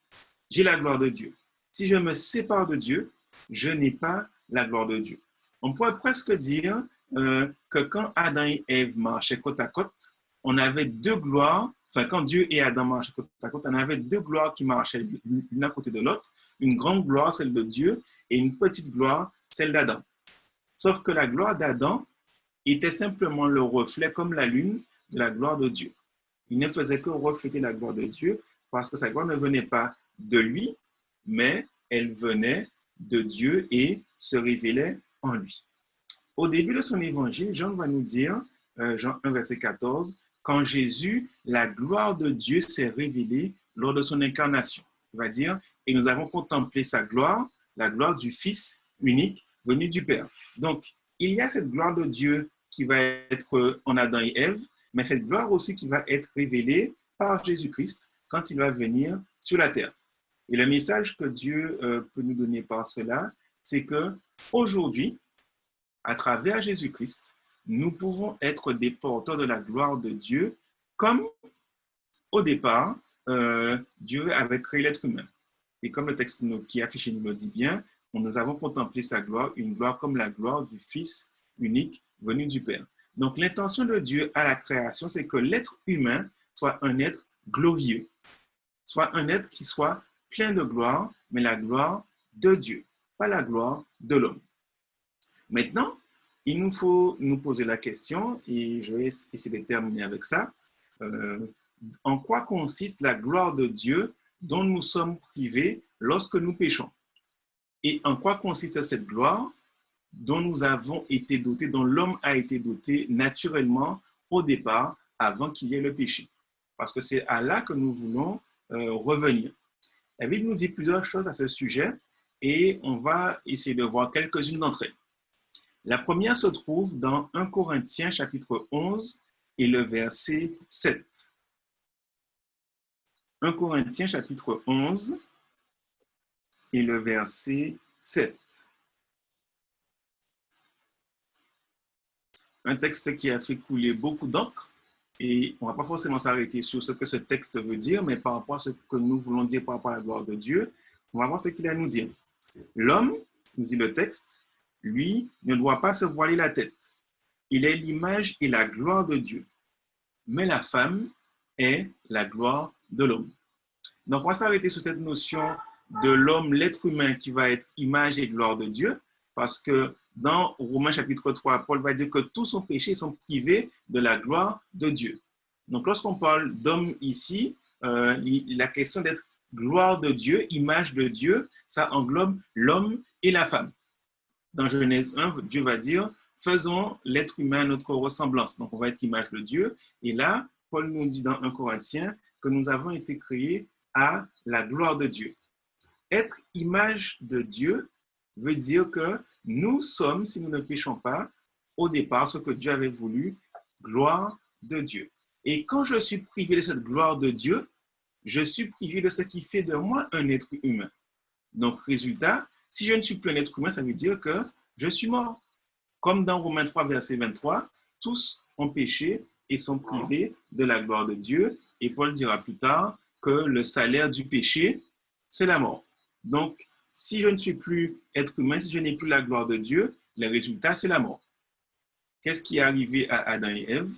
j'ai la gloire de Dieu. Si je me sépare de Dieu, je n'ai pas la gloire de Dieu. On pourrait presque dire que quand Adam et Ève marchaient côte à côte, on avait deux gloires, enfin quand Dieu et Adam marchaient côte à côte, on avait deux gloires qui marchaient l'une à côté de l'autre, une grande gloire, celle de Dieu, et une petite gloire, celle d'Adam. Sauf que la gloire d'Adam était simplement le reflet, comme la lune, de la gloire de Dieu. Il ne faisait que refléter la gloire de Dieu parce que sa gloire ne venait pas de lui, mais elle venait de Dieu et se révélait en lui. Au début de son évangile, Jean va nous dire, Jean 1, verset 14, quand Jésus, la gloire de Dieu s'est révélée lors de son incarnation. Il va dire, et nous avons contemplé sa gloire, la gloire du Fils unique venu du Père. Donc, il y a cette gloire de Dieu qui va être en Adam et Ève, mais cette gloire aussi qui va être révélée par Jésus-Christ quand il va venir sur la terre. Et le message que Dieu peut nous donner par cela, c'est que aujourd'hui, à travers Jésus-Christ, nous pouvons être des porteurs de la gloire de Dieu, comme au départ, Dieu avait créé l'être humain. Et comme le texte qui est affiché nous le dit bien, nous avons contemplé sa gloire, une gloire comme la gloire du Fils unique venu du Père. Donc l'intention de Dieu à la création, c'est que l'être humain soit un être glorieux, soit un être qui soit plein de gloire, mais la gloire de Dieu, pas la gloire de l'homme. Maintenant, il nous faut nous poser la question, et je vais essayer de terminer avec ça. En quoi consiste la gloire de Dieu dont nous sommes privés lorsque nous péchons? Et en quoi consiste cette gloire dont nous avons été dotés, dont l'homme a été doté naturellement au départ, avant qu'il y ait le péché? Parce que c'est à là que nous voulons revenir. La Bible nous dit plusieurs choses à ce sujet et on va essayer de voir quelques-unes d'entre elles. La première se trouve dans 1 Corinthiens chapitre 11 et le verset 7. 1 Corinthiens chapitre 11 et le verset 7. Un texte qui a fait couler beaucoup d'encre et on ne va pas forcément s'arrêter sur ce que ce texte veut dire, mais par rapport à ce que nous voulons dire par rapport à la gloire de Dieu, on va voir ce qu'il a à nous dire. L'homme, nous dit le texte, lui, ne doit pas se voiler la tête. Il est l'image et la gloire de Dieu. Mais la femme est la gloire de l'homme. Donc, on va s'arrêter sur cette notion de l'homme, l'être humain qui va être image et gloire de Dieu, parce que dans Romains chapitre 3, Paul va dire que tous sont péchés, sont privés de la gloire de Dieu. Donc, lorsqu'on parle d'homme ici, la question d'être gloire de Dieu, image de Dieu, ça englobe l'homme et la femme. Dans Genèse 1, Dieu va dire, faisons l'être humain à notre ressemblance. Donc, on va être l'image de Dieu. Et là, Paul nous dit dans 1 Corinthiens que nous avons été créés à la gloire de Dieu. Être image de Dieu veut dire que nous sommes, si nous ne péchons pas, au départ, ce que Dieu avait voulu, gloire de Dieu. Et quand je suis privé de cette gloire de Dieu, je suis privé de ce qui fait de moi un être humain. Donc, résultat, si je ne suis plus un être humain, ça veut dire que je suis mort. Comme dans Romains 3, verset 23, tous ont péché et sont privés de la gloire de Dieu. Et Paul dira plus tard que le salaire du péché, c'est la mort. Donc, si je ne suis plus être humain, si je n'ai plus la gloire de Dieu, le résultat, c'est la mort. Qu'est-ce qui est arrivé à Adam et Ève?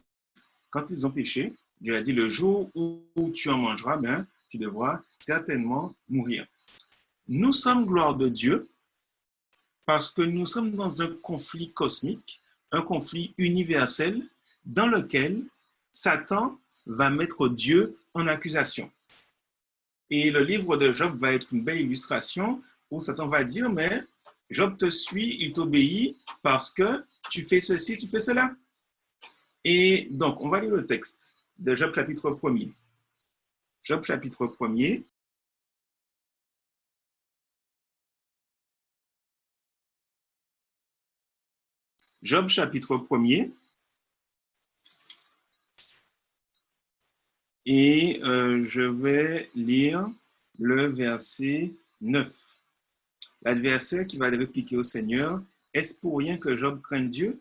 Quand ils ont péché, Dieu a dit, le jour où tu en mangeras, ben, tu devras certainement mourir. Nous sommes gloire de Dieu parce que nous sommes dans un conflit cosmique, un conflit universel dans lequel Satan va mettre Dieu en accusation. Et le livre de Job va être une belle illustration où Satan va dire, mais Job te suit, il t'obéit parce que tu fais ceci, tu fais cela. Et donc, on va lire le texte de Job chapitre 1er. Job chapitre 1er. Job chapitre 1er. Et je vais lire le verset 9. L'adversaire qui va répliquer au Seigneur, est-ce pour rien que Job craint Dieu?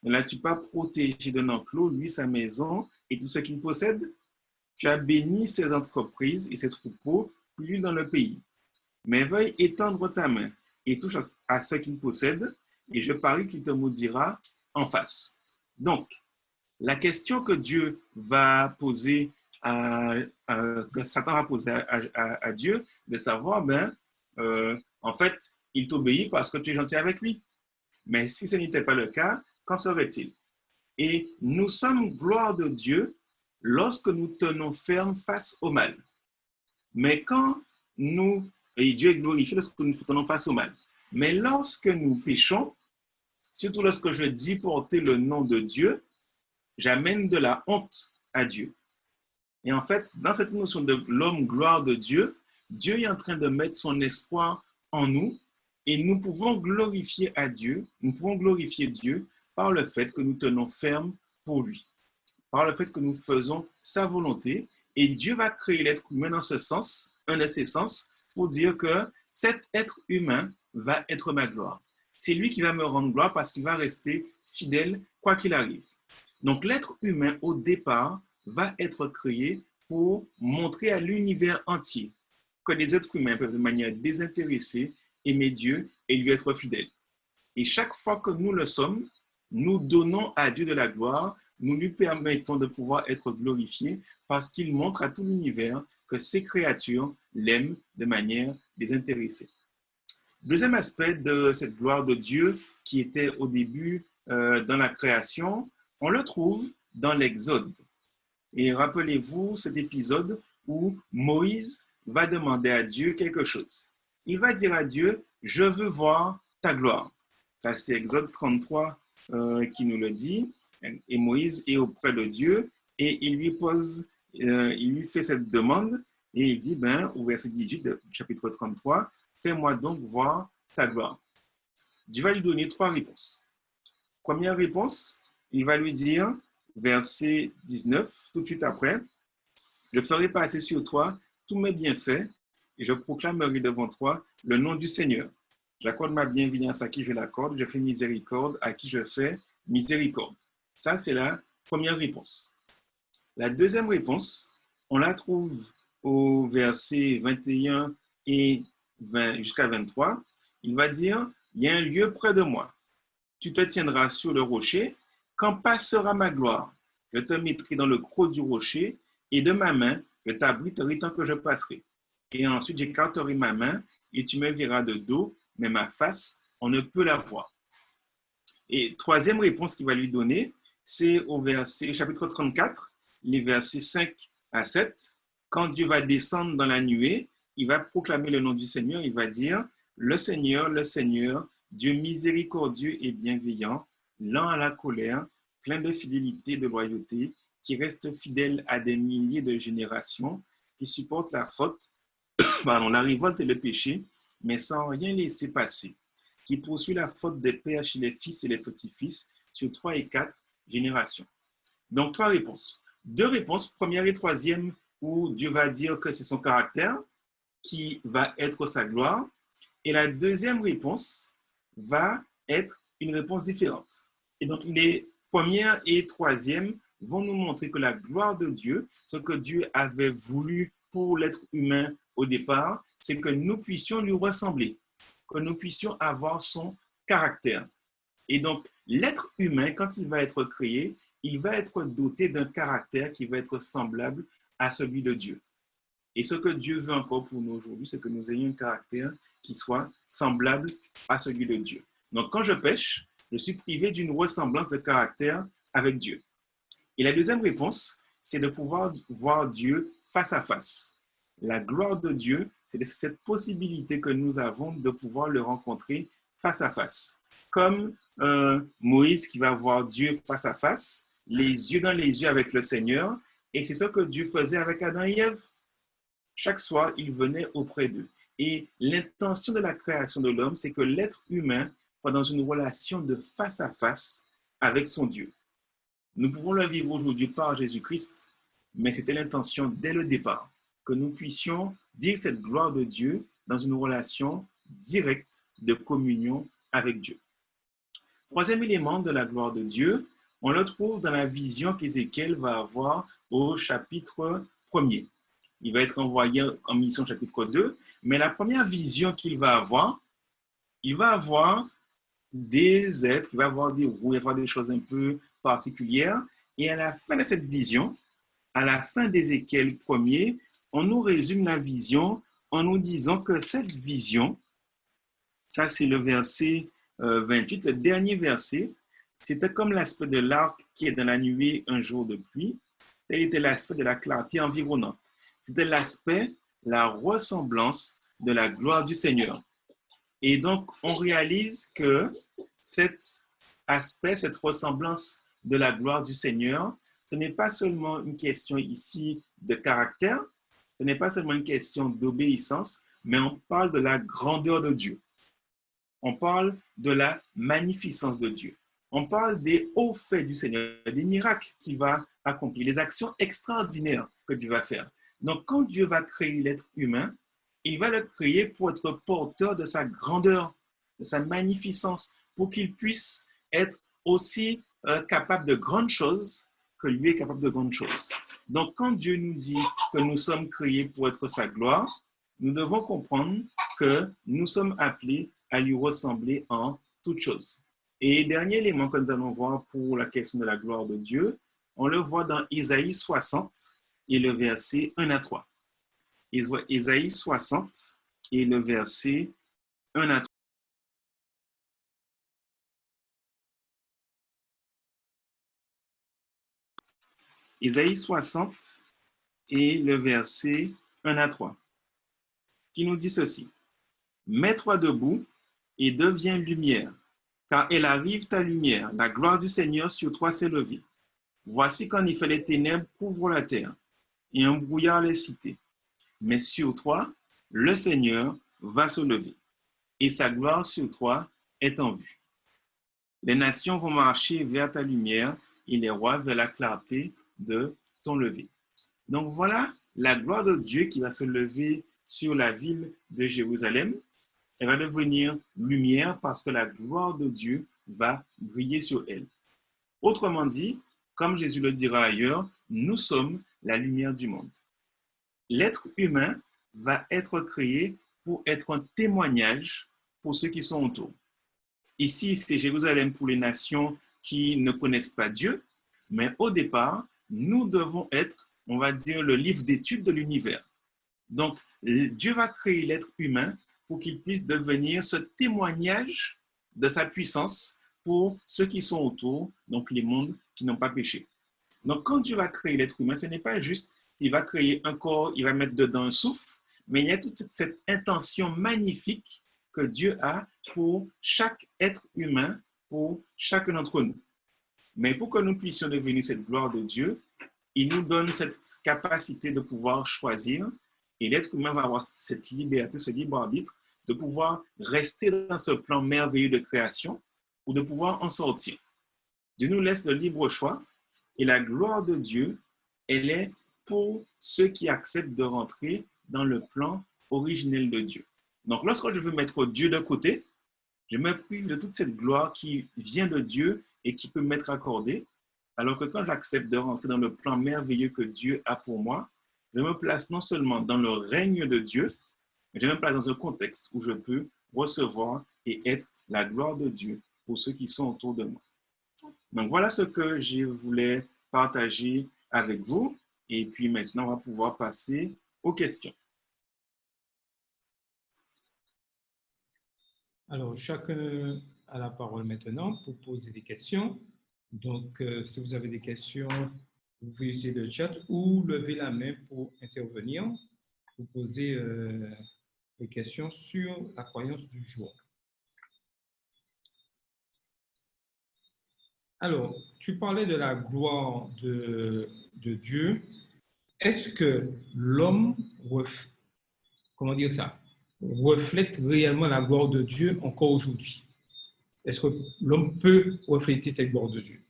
Ne l'as-tu pas protégé d'un enclos, lui, sa maison et tout ce qu'il possède? Tu as béni ses entreprises et ses troupeaux plus dans le pays. Mais veuille étendre ta main et touche à ce qu'il possède, et je parie qu'il te maudira en face. Donc, la question que Dieu va poser que Satan va poser à Dieu, de savoir, en fait, il t'obéit parce que tu es gentil avec lui. Mais si ce n'était pas le cas, qu'en serait-il? Et nous sommes gloire de Dieu lorsque nous tenons ferme face au mal. Mais et Dieu est glorifié lorsque nous tenons face au mal. Mais lorsque nous péchons, surtout lorsque je dis porter le nom de Dieu, j'amène de la honte à Dieu. Et en fait, dans cette notion de l'homme gloire de Dieu, Dieu est en train de mettre son espoir en nous et nous pouvons glorifier Dieu par le fait que nous tenons ferme pour lui, par le fait que nous faisons sa volonté. Et Dieu va créer l'être humain dans ce sens, un de ses sens, pour dire que cet être humain va être ma gloire. C'est lui qui va me rendre gloire parce qu'il va rester fidèle quoi qu'il arrive. Donc l'être humain au départ va être créé pour montrer à l'univers entier que les êtres humains peuvent de manière désintéressée aimer Dieu et lui être fidèles. Et chaque fois que nous le sommes, nous donnons à Dieu de la gloire, nous lui permettons de pouvoir être glorifiés parce qu'il montre à tout l'univers que ses créatures l'aiment de manière désintéressée. Deuxième aspect de cette gloire de Dieu qui était au début dans la création, on le trouve dans l'Exode. Et rappelez-vous cet épisode où Moïse va demander à Dieu quelque chose. Il va dire à Dieu, je veux voir ta gloire. Ça, c'est Exode 33 qui nous le dit. Et Moïse est auprès de Dieu et il lui fait cette demande et il dit, au verset 18 du chapitre 33, fais-moi donc voir ta gloire. Dieu va lui donner 3 réponses. Première réponse, il va lui dire, verset 19, tout de suite après, je ferai passer sur toi tous mes bienfaits et je proclamerai devant toi le nom du Seigneur. J'accorde ma bienveillance à qui je l'accorde, je fais miséricorde à qui je fais miséricorde. Ça, c'est la première réponse. La deuxième réponse, on la trouve au verset 21 et 20 jusqu'à 23. Il va dire, il y a un lieu près de moi. Tu te tiendras sur le rocher. Quand passera ma gloire, je te mettrai dans le creux du rocher et de ma main, je t'abriterai tant que je passerai. Et ensuite, j'écarterai ma main et tu me verras de dos, mais ma face, on ne peut la voir. Et troisième réponse qu'il va lui donner, c'est au chapitre 34, les versets 5 à 7. Quand Dieu va descendre dans la nuée, il va proclamer le nom du Seigneur, il va dire, le Seigneur, Dieu miséricordieux et bienveillant, lent à la colère, plein de fidélité et de loyauté, qui reste fidèle à des milliers de générations, qui supporte la la révolte et le péché, mais sans rien laisser passer, qui poursuit la faute des pères chez les fils et les petits-fils sur 3 et 4 générations. Donc, 3 réponses. 2 réponses, première et troisième, où Dieu va dire que c'est son caractère qui va être sa gloire. Et la deuxième réponse va être une réponse différente. Et donc, les premières et troisième vont nous montrer que la gloire de Dieu, ce que Dieu avait voulu pour l'être humain au départ, c'est que nous puissions lui ressembler, que nous puissions avoir son caractère. Et donc, l'être humain, quand il va être créé, il va être doté d'un caractère qui va être semblable à celui de Dieu. Et ce que Dieu veut encore pour nous aujourd'hui, c'est que nous ayons un caractère qui soit semblable à celui de Dieu. Donc, quand je pêche, je suis privé d'une ressemblance de caractère avec Dieu. Et la deuxième réponse, c'est de pouvoir voir Dieu face à face. La gloire de Dieu, c'est cette possibilité que nous avons de pouvoir le rencontrer face à face. Comme Moïse qui va voir Dieu face à face, les yeux dans les yeux avec le Seigneur, et c'est ce que Dieu faisait avec Adam et Ève. Chaque soir, il venait auprès d'eux. Et l'intention de la création de l'homme, c'est que l'être humain soit dans une relation de face à face avec son Dieu. Nous pouvons le vivre aujourd'hui par Jésus-Christ, mais c'était l'intention dès le départ, que nous puissions vivre cette gloire de Dieu dans une relation directe de communion avec Dieu. Troisième élément de la gloire de Dieu, on le trouve dans la vision qu'Ézéchiel va avoir au chapitre 1er. Il va être envoyé en mission chapitre 2, mais la première vision qu'il va avoir, il va avoir des êtres, il va avoir des roues, il va avoir des choses un peu particulières. Et à la fin de cette vision, à la fin d'Ézéchiel 1er, on nous résume la vision en nous disant que cette vision, ça c'est le verset 28, le dernier verset, c'était comme l'aspect de l'arc qui est dans la nuée un jour de pluie, tel était l'aspect de la clarté environnante. C'était l'aspect, la ressemblance de la gloire du Seigneur. Et donc, on réalise que cet aspect, cette ressemblance de la gloire du Seigneur, ce n'est pas seulement une question ici de caractère, ce n'est pas seulement une question d'obéissance, mais on parle de la grandeur de Dieu. On parle de la magnificence de Dieu. On parle des hauts faits du Seigneur, des miracles qu'il va accomplir, les actions extraordinaires que Dieu va faire. Donc, quand Dieu va créer l'être humain, il va le créer pour être porteur de sa grandeur, de sa magnificence, pour qu'il puisse être aussi capable de grandes choses que lui est capable de grandes choses. Donc, quand Dieu nous dit que nous sommes créés pour être sa gloire, nous devons comprendre que nous sommes appelés à lui ressembler en toutes choses. Et dernier élément que nous allons voir pour la question de la gloire de Dieu, on le voit dans Isaïe 60 et le verset 1 à 3. Isaïe 60 et le verset 1 à 3. Isaïe 60 et le verset 1 à 3, qui nous dit ceci. Mets-toi debout et deviens lumière, car elle arrive ta lumière, la gloire du Seigneur sur toi s'est levée. Voici qu'en effet les ténèbres couvrent la terre et un brouillard les cités. Mais sur toi, le Seigneur va se lever et sa gloire sur toi est en vue. Les nations vont marcher vers ta lumière et les rois vers la clarté de ton lever. Donc voilà la gloire de Dieu qui va se lever sur la ville de Jérusalem. Elle va devenir lumière parce que la gloire de Dieu va briller sur elle. Autrement dit, comme Jésus le dira ailleurs, nous sommes la lumière du monde. L'être humain va être créé pour être un témoignage pour ceux qui sont autour. Ici, c'est Jérusalem pour les nations qui ne connaissent pas Dieu, mais au départ, nous devons être, on va dire, le livre d'études de l'univers. Donc, Dieu va créer l'être humain pour qu'il puisse devenir ce témoignage de sa puissance pour ceux qui sont autour, donc les mondes qui n'ont pas péché. Donc, quand Dieu va créer l'être humain, ce n'est pas juste, il va créer un corps, il va mettre dedans un souffle, mais il y a toute cette intention magnifique que Dieu a pour chaque être humain, pour chacun d'entre nous. Mais pour que nous puissions devenir cette gloire de Dieu, il nous donne cette capacité de pouvoir choisir, et l'être humain va avoir cette liberté, ce libre arbitre, de pouvoir rester dans ce plan merveilleux de création ou de pouvoir en sortir. Dieu nous laisse le libre choix, et la gloire de Dieu, elle est pour ceux qui acceptent de rentrer dans le plan originel de Dieu. Donc, lorsque je veux mettre Dieu de côté, je me prive de toute cette gloire qui vient de Dieu et qui peut m'être accordée, alors que quand j'accepte de rentrer dans le plan merveilleux que Dieu a pour moi, je me place non seulement dans le règne de Dieu, mais je me place dans un contexte où je peux recevoir et être la gloire de Dieu pour ceux qui sont autour de moi. Donc, voilà ce que je voulais partager avec vous. Et puis maintenant, on va pouvoir passer aux questions. Alors, chacun a la parole maintenant pour poser des questions. Donc, si vous avez des questions, vous pouvez utiliser le chat ou lever la main pour intervenir, pour poser des questions sur la croyance du jour. Alors, tu parlais de la gloire de Dieu. Est-ce que l'homme, comment dire ça, reflète réellement la gloire de Dieu encore aujourd'hui? Est-ce que l'homme peut refléter cette gloire de Dieu?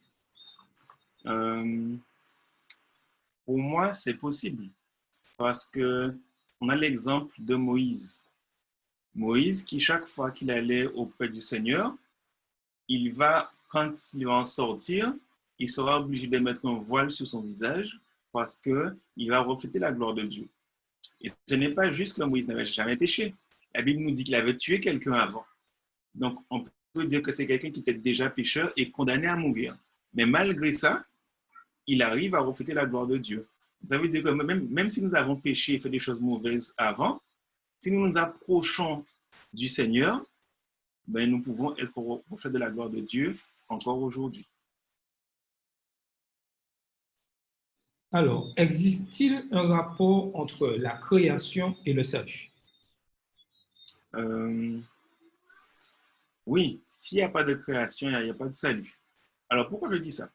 Pour moi, c'est possible parce qu'on a l'exemple de Moïse. Moïse qui, chaque fois qu'il allait auprès du Seigneur, quand il va en sortir, il sera obligé de mettre un voile sur son visage parce qu'il va refléter la gloire de Dieu. Et ce n'est pas juste que Moïse n'avait jamais péché. La Bible nous dit qu'il avait tué quelqu'un avant. Donc, on peut dire que c'est quelqu'un qui était déjà pécheur et condamné à mourir. Mais malgré ça, il arrive à refléter la gloire de Dieu. Ça veut dire que même si nous avons péché et fait des choses mauvaises avant, si nous nous approchons du Seigneur, ben, nous pouvons être au reflet de la gloire de Dieu encore aujourd'hui. Alors, existe-t-il un rapport entre la création et le salut? Oui, s'il n'y a pas de création, il n'y a pas de salut. Alors, pourquoi je dis ça?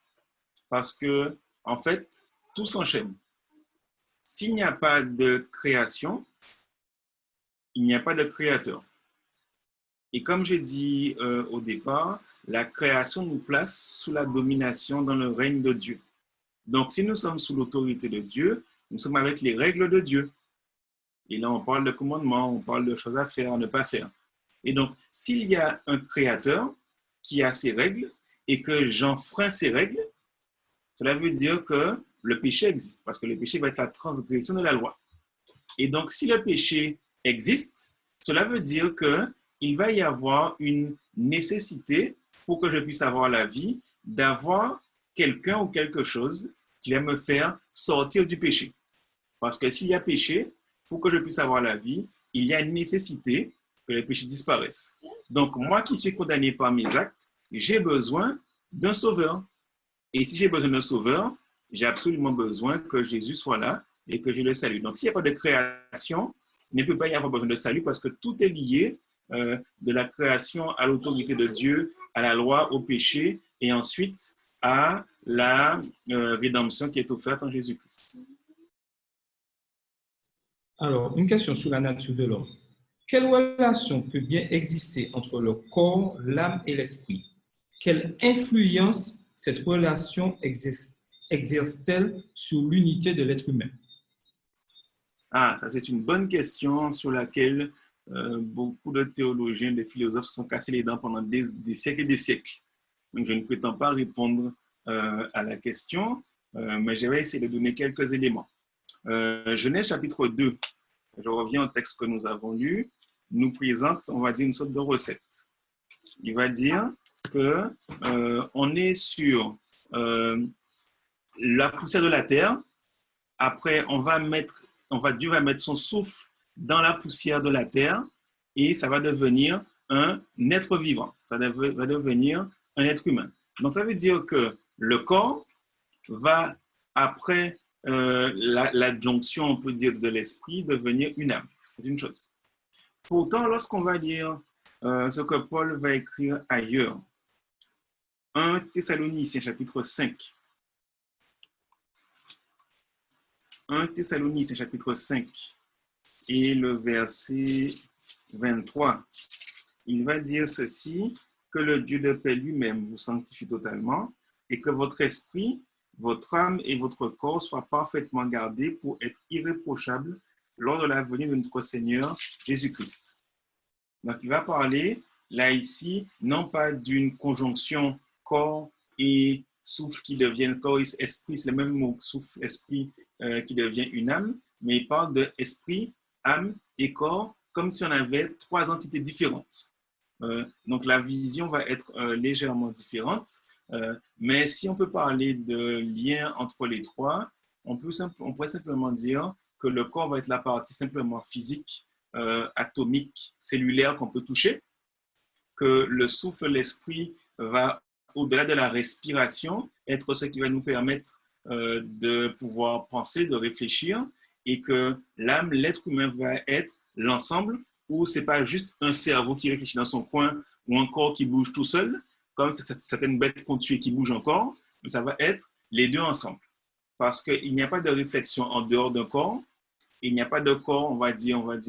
Parce que, en fait, tout s'enchaîne. S'il n'y a pas de création, il n'y a pas de créateur. Et comme j'ai dit au départ, la création nous place sous la domination dans le règne de Dieu. Donc, si nous sommes sous l'autorité de Dieu, nous sommes avec les règles de Dieu. Et là, on parle de commandements, on parle de choses à faire, à ne pas faire. Et donc, s'il y a un créateur qui a ses règles et que j'enfreins ces règles, cela veut dire que le péché existe, parce que le péché va être la transgression de la loi. Et donc, si le péché existe, cela veut dire qu'il va y avoir une nécessité pour que je puisse avoir la vie, d'avoir quelqu'un ou quelque chose qui va me faire sortir du péché. Parce que s'il y a péché, pour que je puisse avoir la vie, il y a une nécessité que les péchés disparaissent. Donc, moi qui suis condamné par mes actes, j'ai besoin d'un sauveur. Et si j'ai besoin d'un sauveur, j'ai absolument besoin que Jésus soit là et que je le salue. Donc, s'il n'y a pas de création, il ne peut pas y avoir besoin de salut parce que tout est lié de la création à l'autorité de Dieu, à la loi, au péché et ensuite à la rédemption qui est offerte en Jésus-Christ. Alors, une question sur la nature de l'homme. Quelle relation peut bien exister entre le corps, l'âme et l'esprit? Quelle influence cette relation exerce-t-elle sur l'unité de l'être humain? Ah, ça c'est une bonne question sur laquelle beaucoup de théologiens, de philosophes se sont cassés les dents pendant des siècles et des siècles. Donc, je ne prétends pas répondre à la question, mais je vais essayer de donner quelques éléments. Genèse chapitre 2, je reviens au texte que nous avons lu, nous présente, on va dire, une sorte de recette. Il va dire qu'on est sur la poussière de la terre. Après, Dieu va mettre son souffle dans la poussière de la terre et ça va devenir un être vivant. Ça va devenir un être humain. Donc, ça veut dire que le corps va, après l'adjonction, on peut dire, de l'esprit, devenir une âme. C'est une chose. Pourtant, lorsqu'on va lire ce que Paul va écrire ailleurs, 1 Thessaloniciens chapitre 5, 1 Thessaloniciens chapitre 5 et le verset 23, il va dire ceci, que le Dieu de paix lui-même vous sanctifie totalement et que votre esprit, votre âme et votre corps soient parfaitement gardés pour être irréprochables lors de la venue de notre Seigneur Jésus-Christ. Donc, il va parler, là, ici, non pas d'une conjonction corps et souffle qui deviennent corps et esprit, c'est le même mot, souffle, esprit, qui devient une âme, mais il parle de esprit, âme et corps, comme si on avait trois entités différentes. Donc, la vision va être légèrement différente, mais si on peut parler de lien entre les trois, on pourrait simplement dire que le corps va être la partie simplement physique, atomique, cellulaire qu'on peut toucher, que le souffle, l'esprit va, au-delà de la respiration, être ce qui va nous permettre de pouvoir penser, de réfléchir, et que l'âme, l'être humain va être l'ensemble où ce n'est pas juste un cerveau qui réfléchit dans son coin ou un corps qui bouge tout seul, comme certaines bêtes qu'on tue et qui bougent encore, mais ça va être les deux ensemble. Parce qu'il n'y a pas de réflexion en dehors d'un corps, il n'y a pas de corps, on va dire en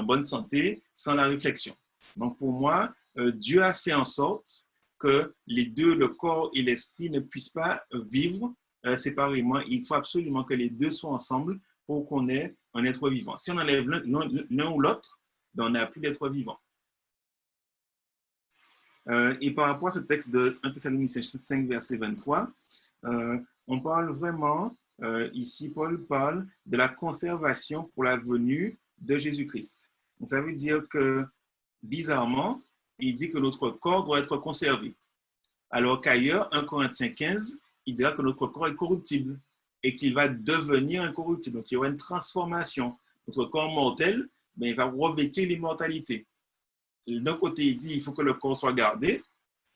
bonne santé, sans la réflexion. Donc pour moi, Dieu a fait en sorte que les deux, le corps et l'esprit, ne puissent pas vivre séparément. Il faut absolument que les deux soient ensemble pour qu'on ait un être vivant. Si on enlève l'un ou l'autre, ben on n'a plus d'être vivant. Et par rapport à ce texte de 1 Thessaloniciens 5, verset 23, on parle vraiment, ici, Paul parle de la conservation pour la venue de Jésus-Christ. Donc, ça veut dire que, bizarrement, il dit que notre corps doit être conservé. Alors qu'ailleurs, 1 Corinthiens 15, il dira que notre corps est corruptible et qu'il va devenir incorruptible. Donc, il y aura une transformation. Notre corps mortel, mais il va revêtir l'immortalité. D'un côté, il dit qu'il faut que le corps soit gardé,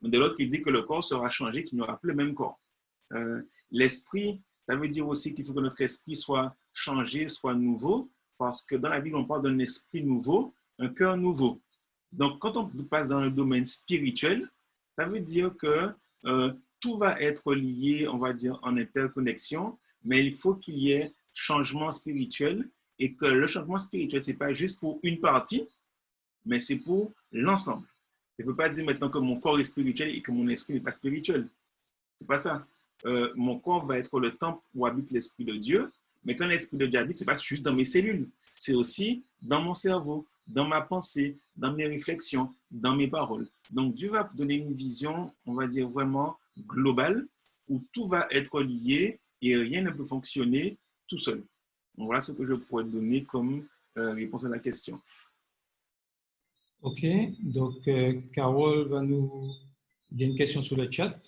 mais de l'autre, il dit que le corps sera changé, qu'il n'aura plus le même corps. L'esprit, ça veut dire aussi qu'il faut que notre esprit soit changé, soit nouveau, parce que dans la Bible, on parle d'un esprit nouveau, un cœur nouveau. Donc, quand on passe dans le domaine spirituel, ça veut dire que tout va être lié, on va dire, en interconnexion, mais il faut qu'il y ait changement spirituel et que le changement spirituel, ce n'est pas juste pour une partie, mais c'est pour l'ensemble. Je ne peux pas dire maintenant que mon corps est spirituel et que mon esprit n'est pas spirituel. Ce n'est pas ça. Mon corps va être le temple où habite l'Esprit de Dieu, mais quand l'Esprit de Dieu habite, ce n'est pas juste dans mes cellules, c'est aussi dans mon cerveau, dans ma pensée, dans mes réflexions, dans mes paroles. Donc Dieu va donner une vision, on va dire vraiment globale, où tout va être lié et rien ne peut fonctionner tout seul. Donc, voilà ce que je pourrais donner comme réponse à la question. OK, donc Carole va nous... Il y a une question sur le chat.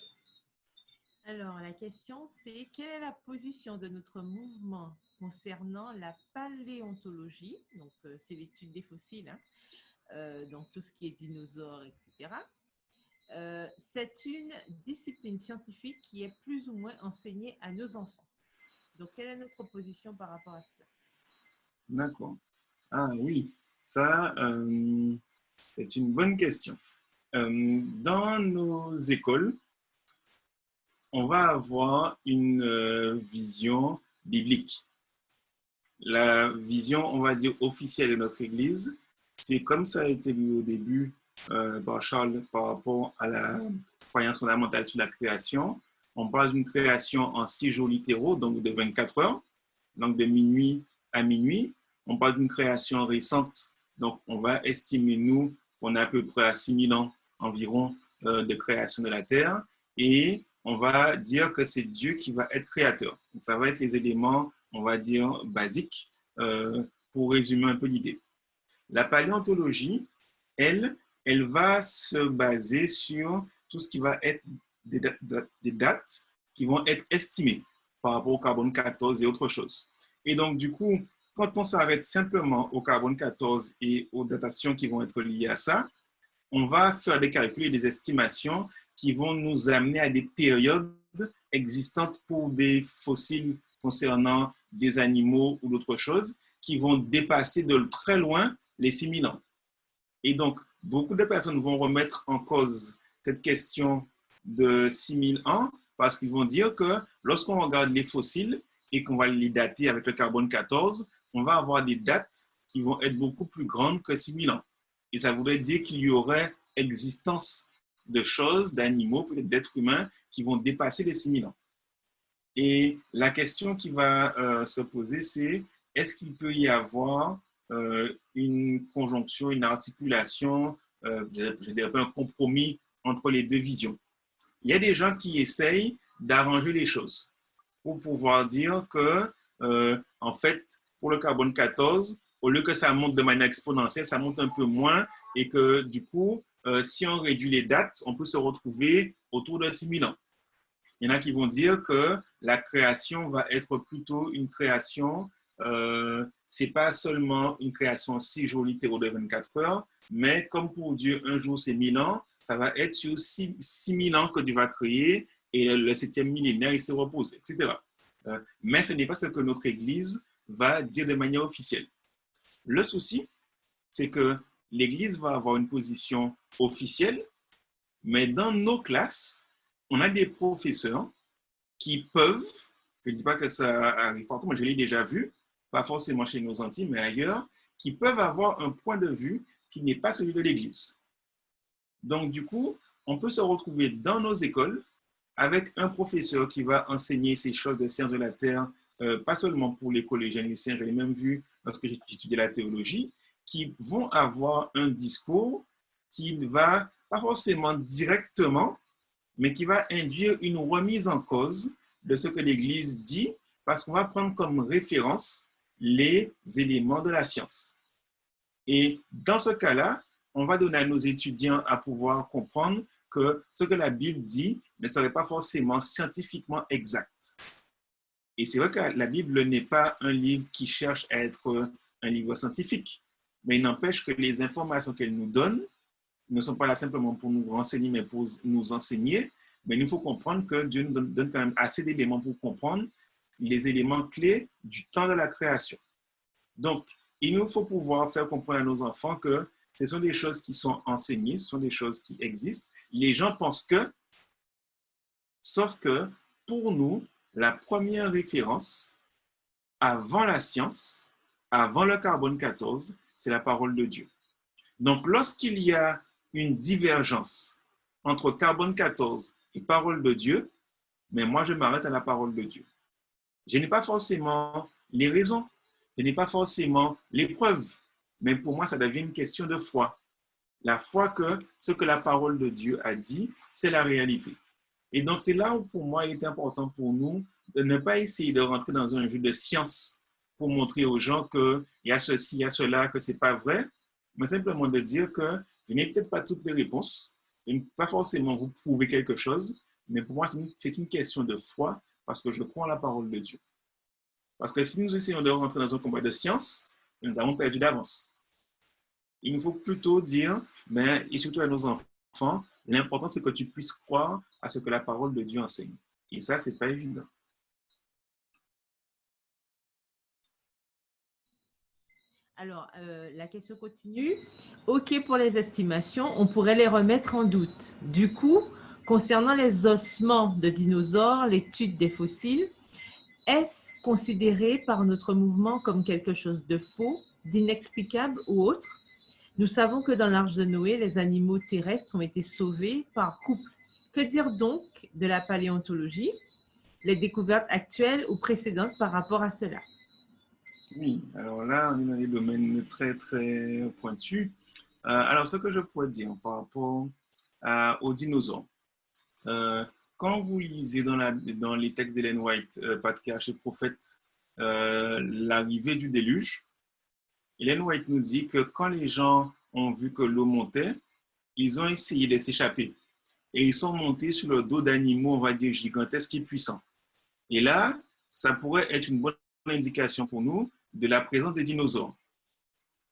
Alors, la question, c'est quelle est la position de notre mouvement concernant la paléontologie, donc c'est l'étude des fossiles, hein, donc tout ce qui est dinosaures, etc. C'est une discipline scientifique qui est plus ou moins enseignée à nos enfants. Donc, quelle est notre position par rapport à cela? D'accord. Ah oui, ça, c'est une bonne question. Dans nos écoles, on va avoir une vision biblique. La vision, on va dire, officielle de notre Église, c'est comme ça a été vu au début par Charles par rapport à la croyance fondamentale sur la création. On parle d'une création en 6 jours littéraux, donc de 24 heures, donc de minuit à minuit. On parle d'une création récente, donc on va estimer, nous, qu'on est à peu près à 6000 ans environ de création de la Terre, et on va dire que c'est Dieu qui va être créateur. Donc, ça va être les éléments, on va dire, basiques pour résumer un peu l'idée. La paléontologie, elle va se baser sur tout ce qui va être des dates qui vont être estimées par rapport au carbone 14 et autre chose. Et donc, du coup, quand on s'arrête simplement au carbone 14 et aux datations qui vont être liées à ça, on va faire des calculs et des estimations qui vont nous amener à des périodes existantes pour des fossiles concernant des animaux ou d'autres choses qui vont dépasser de très loin les 6000 ans. Et donc, beaucoup de personnes vont remettre en cause cette question de 6000 ans parce qu'ils vont dire que lorsqu'on regarde les fossiles et qu'on va les dater avec le carbone 14, on va avoir des dates qui vont être beaucoup plus grandes que 6000 ans. Et ça voudrait dire qu'il y aurait existence de choses, d'animaux, peut-être d'êtres humains, qui vont dépasser les 6000 ans. Et la question qui va se poser, c'est est-ce qu'il peut y avoir une conjonction, une articulation, je dirais pas un compromis entre les deux visions? Il y a des gens qui essayent d'arranger les choses pour pouvoir dire que, en fait, pour le carbone 14, au lieu que ça monte de manière exponentielle, ça monte un peu moins et que du coup, si on réduit les dates, on peut se retrouver autour de 6000 ans. Il y en a qui vont dire que la création va être plutôt une création, c'est pas seulement une création 6 jours littéraux de 24 heures, mais comme pour Dieu, un jour c'est 1000 ans, ça va être sur 6000 ans que Dieu va créer et le 7e millénaire, il se repose, etc. Mais ce n'est pas ce que notre Église va dire de manière officielle. Le souci, c'est que l'Église va avoir une position officielle, mais dans nos classes, on a des professeurs qui peuvent, je ne dis pas que ça arrive partout, mais je l'ai déjà vu, pas forcément chez nos Antilles, mais ailleurs, qui peuvent avoir un point de vue qui n'est pas celui de l'Église. Donc, du coup, on peut se retrouver dans nos écoles avec un professeur qui va enseigner ces choses de sciences de la Terre, pas seulement pour les collégiens et lycéens, je l'ai même vu lorsque j'étudiais la théologie, qui vont avoir un discours qui va pas forcément directement, mais qui va induire une remise en cause de ce que l'Église dit, parce qu'on va prendre comme référence les éléments de la science. Et dans ce cas-là, on va donner à nos étudiants à pouvoir comprendre que ce que la Bible dit ne serait pas forcément scientifiquement exact. Et c'est vrai que la Bible n'est pas un livre qui cherche à être un livre scientifique, mais il n'empêche que les informations qu'elle nous donne ne sont pas là simplement pour nous renseigner, mais pour nous enseigner. Mais il faut comprendre que Dieu nous donne quand même assez d'éléments pour comprendre les éléments clés du temps de la création. Donc, il nous faut pouvoir faire comprendre à nos enfants que ce sont des choses qui sont enseignées, ce sont des choses qui existent. Les gens pensent que, sauf que pour nous, la première référence avant la science, avant le carbone 14, c'est la parole de Dieu. Donc, lorsqu'il y a une divergence entre carbone 14 et parole de Dieu, mais moi, je m'arrête à la parole de Dieu. Je n'ai pas forcément les raisons, je n'ai pas forcément les preuves, mais pour moi, ça devient une question de foi. La foi que ce que la parole de Dieu a dit, c'est la réalité. Et donc, c'est là où, pour moi, il est important pour nous de ne pas essayer de rentrer dans un jeu de science pour montrer aux gens qu'il y a ceci, il y a cela, que ce n'est pas vrai, mais simplement de dire que je n'ai peut-être pas toutes les réponses, je ne peux pas forcément vous prouver quelque chose, mais pour moi, c'est une question de foi parce que je crois en la parole de Dieu. Parce que si nous essayons de rentrer dans un combat de science, nous avons perdu d'avance. Il nous faut plutôt dire, et surtout à nos enfants, l'important c'est que tu puisses croire à ce que la parole de Dieu enseigne. Et ça, ce n'est pas évident. Alors, la question continue. OK pour les estimations, on pourrait les remettre en doute. Du coup, concernant les ossements de dinosaures, l'étude des fossiles, est-ce considéré par notre mouvement comme quelque chose de faux, d'inexplicable ou autre? Nous savons que dans l'Arche de Noé, les animaux terrestres ont été sauvés par couple. Que dire donc de la paléontologie, les découvertes actuelles ou précédentes par rapport à cela? Oui, alors là, on est dans des domaines très, très pointus. Alors, ce que je pourrais dire par rapport aux dinosaures, quand vous lisez dans les textes d'Ellen White, Patriarche et Prophète, l'arrivée du déluge, Ellen White nous dit que quand les gens ont vu que l'eau montait, ils ont essayé de s'échapper. Et ils sont montés sur le dos d'animaux, on va dire, gigantesques et puissants. Et là, ça pourrait être une bonne indication pour nous de la présence des dinosaures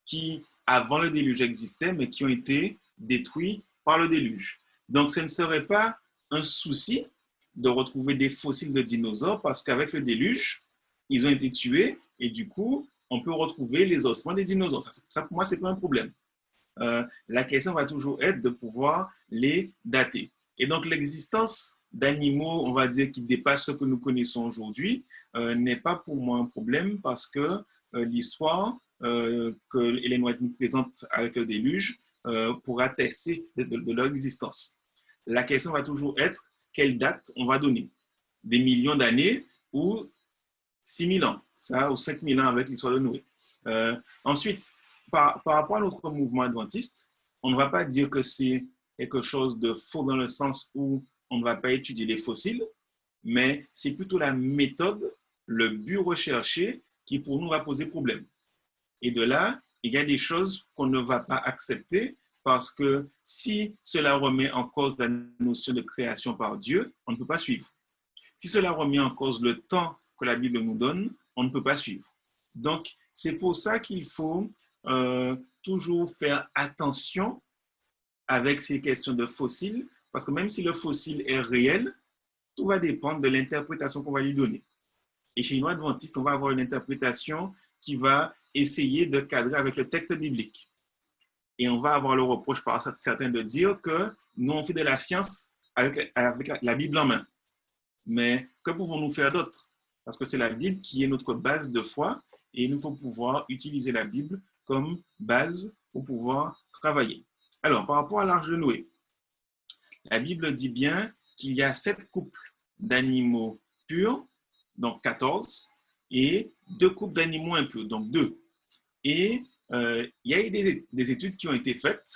qui, avant le déluge, existaient, mais qui ont été détruits par le déluge. Donc, ce ne serait pas un souci de retrouver des fossiles de dinosaures parce qu'avec le déluge, ils ont été tués et du coup, on peut retrouver les ossements des dinosaures. Ça pour moi, ce n'est pas un problème. La question va toujours être de pouvoir les dater. Et donc, l'existence d'animaux, on va dire, qui dépassent ce que nous connaissons aujourd'hui, n'est pas pour moi un problème parce que l'histoire que Ellen White nous présente avec le déluge pourra attester de leur existence. La question va toujours être quelle date on va donner. Des millions d'années ou 6000 ans, ça, ou 5000 ans avec l'histoire de Noé. Ensuite, par rapport à notre mouvement adventiste, on ne va pas dire que c'est quelque chose de faux dans le sens où on ne va pas étudier les fossiles, mais c'est plutôt la méthode, le but recherché qui pour nous va poser problème. Et de là, il y a des choses qu'on ne va pas accepter parce que si cela remet en cause la notion de création par Dieu, on ne peut pas suivre. Si cela remet en cause le temps que la Bible nous donne, on ne peut pas suivre. Donc, c'est pour ça qu'il faut toujours faire attention avec ces questions de fossiles, parce que même si le fossile est réel, tout va dépendre de l'interprétation qu'on va lui donner. Et chez nous, adventistes, on va avoir une interprétation qui va essayer de cadrer avec le texte biblique. Et on va avoir le reproche par certains de dire que nous, on fait de la science avec la Bible en main. Mais que pouvons-nous faire d'autre? Parce que c'est la Bible qui est notre base de foi et il nous faut pouvoir utiliser la Bible comme base pour pouvoir travailler. Alors, par rapport à l'Arche de Noé, la Bible dit bien qu'il y a 7 couples d'animaux purs, donc 14, et 2 couples d'animaux impurs, donc 2. Et il y a eu des études qui ont été faites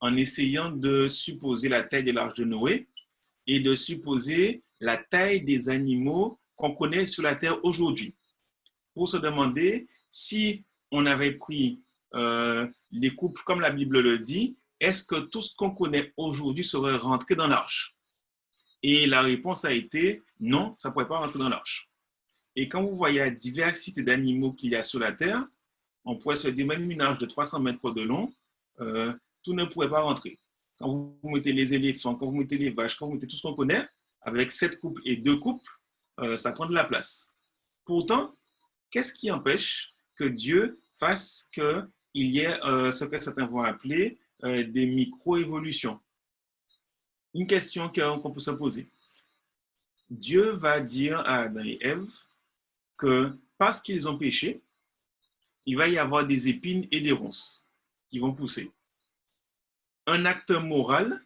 en essayant de supposer la taille de l'arche de Noé et de supposer la taille des animaux qu'on connaît sur la terre aujourd'hui, pour se demander si on avait pris les couples comme la Bible le dit, est-ce que tout ce qu'on connaît aujourd'hui serait rentré dans l'arche? Et la réponse a été non, ça ne pourrait pas rentrer dans l'arche. Et quand vous voyez la diversité d'animaux qu'il y a sur la terre, on pourrait se dire même une arche de 300 mètres de long, tout ne pourrait pas rentrer. Quand vous mettez les éléphants, quand vous mettez les vaches, quand vous mettez tout ce qu'on connaît, avec 7 couples et 2 couples, ça prend de la place. Pourtant, qu'est-ce qui empêche que Dieu fasse qu'il y ait ce que certains vont appeler des micro-évolutions? Une question qu'on peut se poser. Dieu va dire à Adam et Ève que parce qu'ils ont péché, il va y avoir des épines et des ronces qui vont pousser. Un acte moral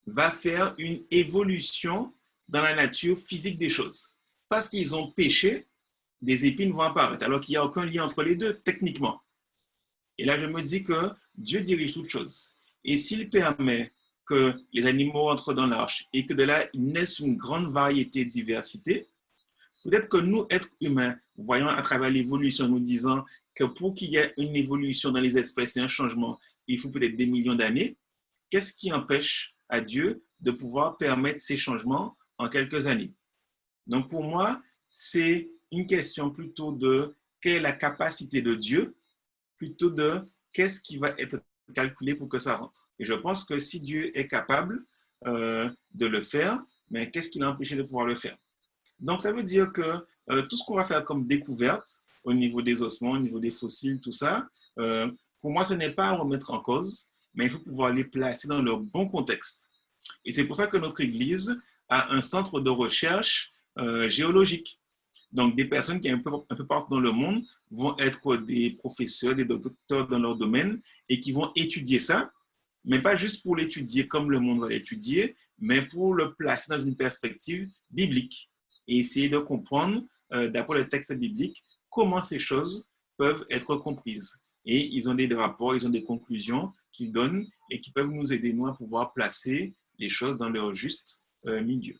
va faire une évolution dans la nature physique des choses. Parce qu'ils ont péché, des épines vont apparaître, alors qu'il n'y a aucun lien entre les deux, techniquement. Et là, je me dis que Dieu dirige toutes choses. Et s'il permet que les animaux entrent dans l'arche et que de là, il naisse une grande variété, diversité, peut-être que nous, êtres humains, voyons à travers l'évolution, nous disant que pour qu'il y ait une évolution dans les espèces et un changement, il faut peut-être des millions d'années. Qu'est-ce qui empêche à Dieu de pouvoir permettre ces changements en quelques années? Donc pour moi, c'est une question plutôt de quelle est la capacité de Dieu, plutôt de qu'est-ce qui va être calculé pour que ça rentre. Et je pense que si Dieu est capable de le faire, mais qu'est-ce qui l'a empêché de pouvoir le faire? Donc ça veut dire que tout ce qu'on va faire comme découverte au niveau des ossements, au niveau des fossiles, tout ça, pour moi, ce n'est pas à remettre en cause, mais il faut pouvoir les placer dans leur bon contexte. Et c'est pour ça que notre Église a un centre de recherche géologique. Donc, des personnes qui, un peu partout dans le monde, vont être des professeurs, des docteurs dans leur domaine et qui vont étudier ça, mais pas juste pour l'étudier comme le monde va l'étudier, mais pour le placer dans une perspective biblique et essayer de comprendre, d'après le texte biblique, comment ces choses peuvent être comprises. Et ils ont des rapports, ils ont des conclusions qu'ils donnent et qui peuvent nous aider, nous, à pouvoir placer les choses dans leur juste milieu.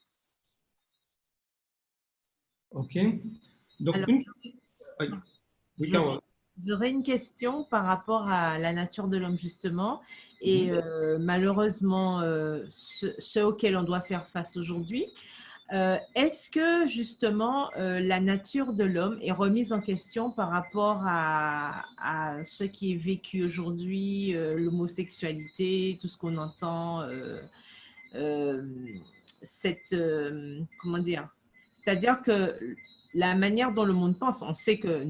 OK. Donc, Alors, oui, Carole. J'aurais une question par rapport à la nature de l'homme, justement, et malheureusement, ce auquel on doit faire face aujourd'hui. Est-ce que, justement, la nature de l'homme est remise en question par rapport à ce qui est vécu aujourd'hui, l'homosexualité, tout ce qu'on entend, comment dire? C'est-à-dire que la manière dont le monde pense, on sait que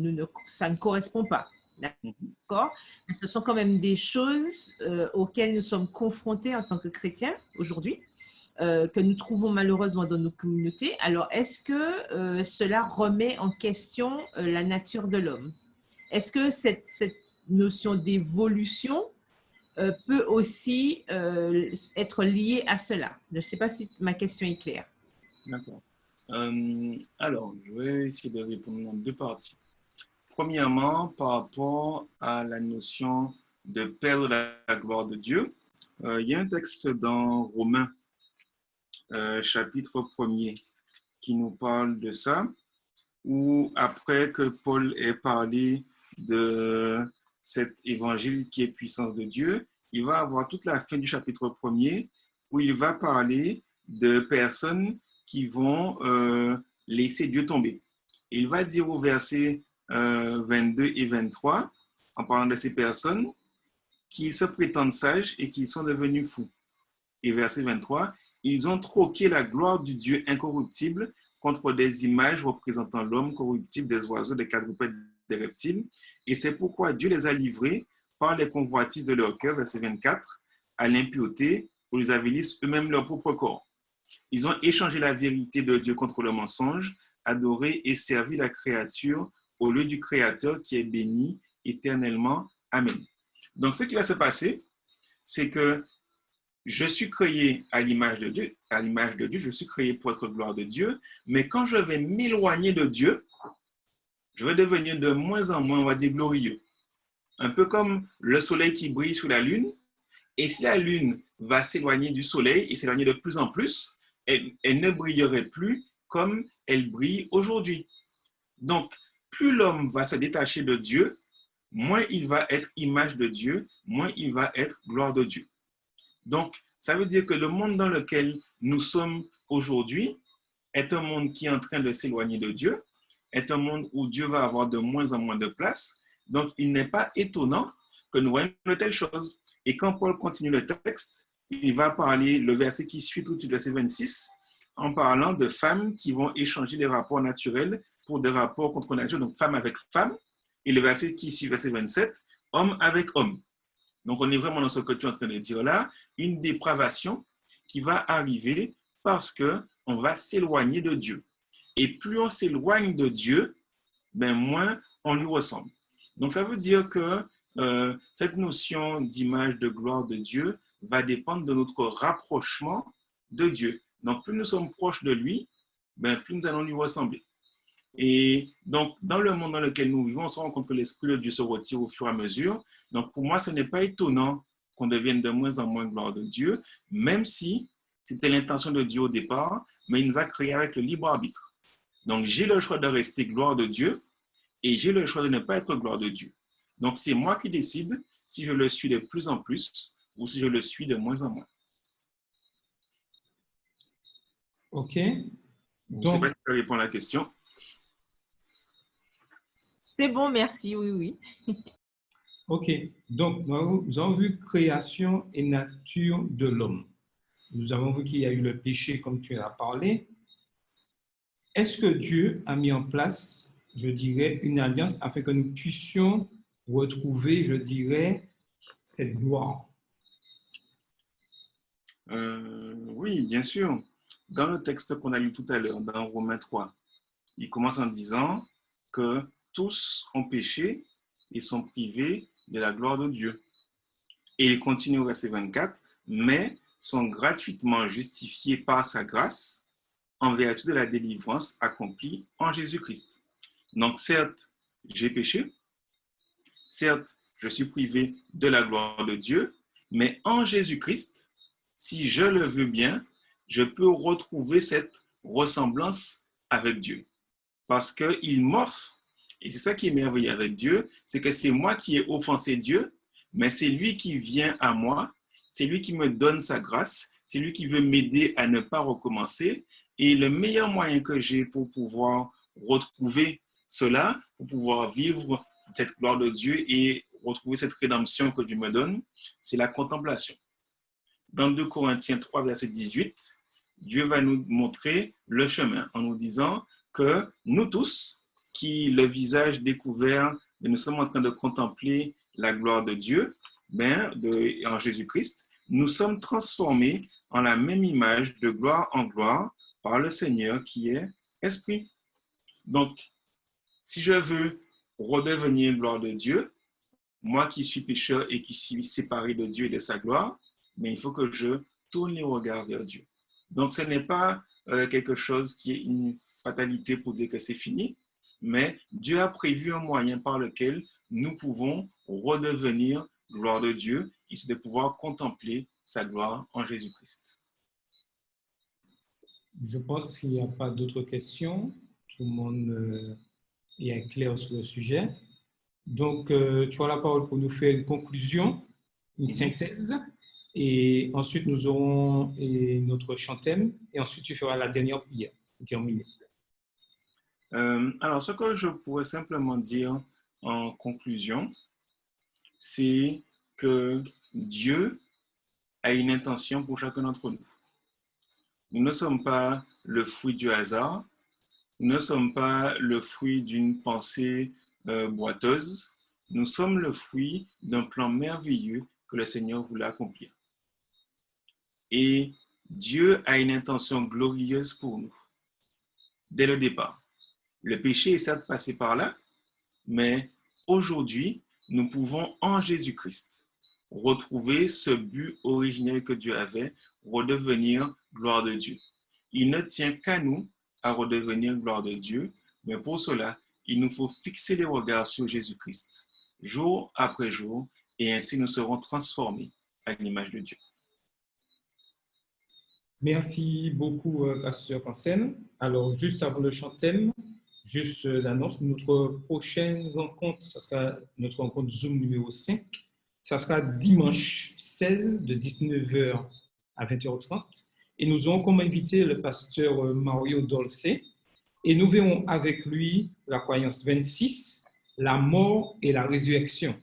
ça ne correspond pas. D'accord? Mais ce sont quand même des choses auxquelles nous sommes confrontés en tant que chrétiens aujourd'hui, que nous trouvons malheureusement dans nos communautés. Alors, est-ce que cela remet en question la nature de l'homme? Est-ce que cette notion d'évolution peut aussi être liée à cela? Je ne sais pas si ma question est claire. D'accord. Alors, je vais essayer de répondre en 2 parties. Premièrement, par rapport à la notion de perdre la gloire de Dieu, il y a un texte dans Romains, chapitre 1er, qui nous parle de ça, où après que Paul ait parlé de cet évangile qui est puissance de Dieu, il va avoir toute la fin du chapitre 1er, où il va parler de personnes qui vont laisser Dieu tomber. Il va dire au verset 22 et 23, en parlant de ces personnes, qui se prétendent sages et qui sont devenus fous. Et verset 23, ils ont troqué la gloire du Dieu incorruptible contre des images représentant l'homme corruptible, des oiseaux, des quadrupèdes, des reptiles. Et c'est pourquoi Dieu les a livrés par les convoitises de leur cœur, verset 24, à l'impureté, où ils avilissent eux-mêmes leur propre corps. Ils ont échangé la vérité de Dieu contre le mensonge, adoré et servi la créature au lieu du Créateur qui est béni éternellement. Amen. Donc, ce qui va se passer, c'est que je suis créé à l'image de Dieu, je suis créé pour être gloire de Dieu, mais quand je vais m'éloigner de Dieu, je vais devenir de moins en moins, on va dire, glorieux. Un peu comme le soleil qui brille sous la lune, Et si la lune va s'éloigner du soleil et s'éloigner de plus en plus, elle ne brillerait plus comme elle brille aujourd'hui. Donc, plus l'homme va se détacher de Dieu, moins il va être image de Dieu, moins il va être gloire de Dieu. Donc, ça veut dire que le monde dans lequel nous sommes aujourd'hui est un monde qui est en train de s'éloigner de Dieu, est un monde où Dieu va avoir de moins en moins de place. Donc, il n'est pas étonnant que nous voyons de telles choses. Et quand Paul continue le texte, il va parler, le verset qui suit tout de suite, verset 26, en parlant de femmes qui vont échanger des rapports naturels pour des rapports contre nature, donc femme avec femme. Et le verset qui suit, verset 27, homme avec homme. Donc, on est vraiment dans ce que tu es en train de dire là, une dépravation qui va arriver parce qu'on va s'éloigner de Dieu. Et plus on s'éloigne de Dieu, ben moins on lui ressemble. Donc, ça veut dire que cette notion d'image de gloire de Dieu va dépendre de notre rapprochement de Dieu. Donc, plus nous sommes proches de lui, ben, plus nous allons lui ressembler. Et donc, dans le monde dans lequel nous vivons, on se rend compte que l'Esprit de Dieu se retire au fur et à mesure. Donc, pour moi, ce n'est pas étonnant qu'on devienne de moins en moins gloire de Dieu, même si c'était l'intention de Dieu au départ, mais il nous a créés avec le libre arbitre. Donc, j'ai le choix de rester gloire de Dieu et j'ai le choix de ne pas être gloire de Dieu. Donc, c'est moi qui décide si je le suis de plus en plus ou si je le suis de moins en moins. OK. Je ne sais pas si ça répond à la question. C'est bon, merci, oui. OK. Donc, nous avons vu création et nature de l'homme. Nous avons vu qu'il y a eu le péché, comme tu en as parlé. Est-ce que Dieu a mis en place, je dirais, une alliance afin que nous puissions retrouver, je dirais, cette gloire? Oui, bien sûr. Dans le texte qu'on a lu tout à l'heure, dans Romains 3, il commence en disant que tous ont péché et sont privés de la gloire de Dieu. Et il continue au verset 24, mais sont gratuitement justifiés par sa grâce en vertu de la délivrance accomplie en Jésus-Christ. Donc certes, j'ai péché, certes, je suis privé de la gloire de Dieu, mais en Jésus-Christ, si je le veux bien, je peux retrouver cette ressemblance avec Dieu. Parce qu'il m'offre, et c'est ça qui est merveilleux avec Dieu, c'est que c'est moi qui ai offensé Dieu, mais c'est lui qui vient à moi, c'est lui qui me donne sa grâce, c'est lui qui veut m'aider à ne pas recommencer. Et le meilleur moyen que j'ai pour pouvoir retrouver cela, pour pouvoir vivre cette gloire de Dieu et retrouver cette rédemption que Dieu me donne, c'est la contemplation. Dans 2 Corinthiens 3, verset 18, Dieu va nous montrer le chemin en nous disant que nous tous, qui le visage découvert, nous sommes en train de contempler la gloire de Dieu, en Jésus-Christ, nous sommes transformés en la même image de gloire en gloire par le Seigneur qui est Esprit. Donc, si je veux redevenir gloire de Dieu, moi qui suis pécheur et qui suis séparé de Dieu et de sa gloire, mais il faut que je tourne les regards vers Dieu. Donc, ce n'est pas quelque chose qui est une fatalité pour dire que c'est fini, mais Dieu a prévu un moyen par lequel nous pouvons redevenir gloire de Dieu et c'est de pouvoir contempler sa gloire en Jésus-Christ. Je pense qu'il n'y a pas d'autres questions. Tout le monde est clair sur le sujet. Donc, tu as la parole pour nous faire une conclusion, une synthèse. Et ensuite, nous aurons notre chantème. Et ensuite, tu feras la dernière prière. Terminé. Alors, ce que je pourrais simplement dire en conclusion, c'est que Dieu a une intention pour chacun d'entre nous. Nous ne sommes pas le fruit du hasard. Nous ne sommes pas le fruit d'une pensée boiteuse. Nous sommes le fruit d'un plan merveilleux que le Seigneur voulait accomplir. Et Dieu a une intention glorieuse pour nous, dès le départ. Le péché est certes passé par là, mais aujourd'hui, nous pouvons en Jésus-Christ retrouver ce but originel que Dieu avait, redevenir gloire de Dieu. Il ne tient qu'à nous à redevenir gloire de Dieu, mais pour cela, il nous faut fixer les regards sur Jésus-Christ, jour après jour, et ainsi nous serons transformés à l'image de Dieu. Merci beaucoup, Pasteur Kansen. Alors, juste avant le chant thème, juste l'annonce, notre prochaine rencontre, ce sera notre rencontre Zoom numéro 5. Ça sera dimanche 16 de 19h à 20h30. Et nous aurons comme invité le pasteur Mario Dolce. Et nous verrons avec lui la croyance 26, la mort et la résurrection.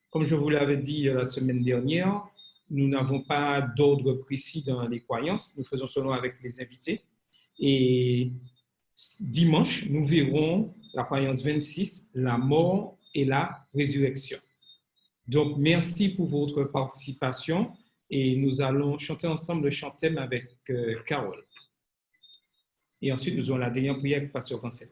Comme je vous l'avais dit la semaine dernière, nous n'avons pas d'ordre précis dans les croyances, nous faisons seulement avec les invités. Et dimanche, nous verrons la croyance 26, la mort et la résurrection. Donc, merci pour votre participation et nous allons chanter ensemble le chant thème avec Carole. Et ensuite, nous aurons la dernière prière avec Pasteur Kansen.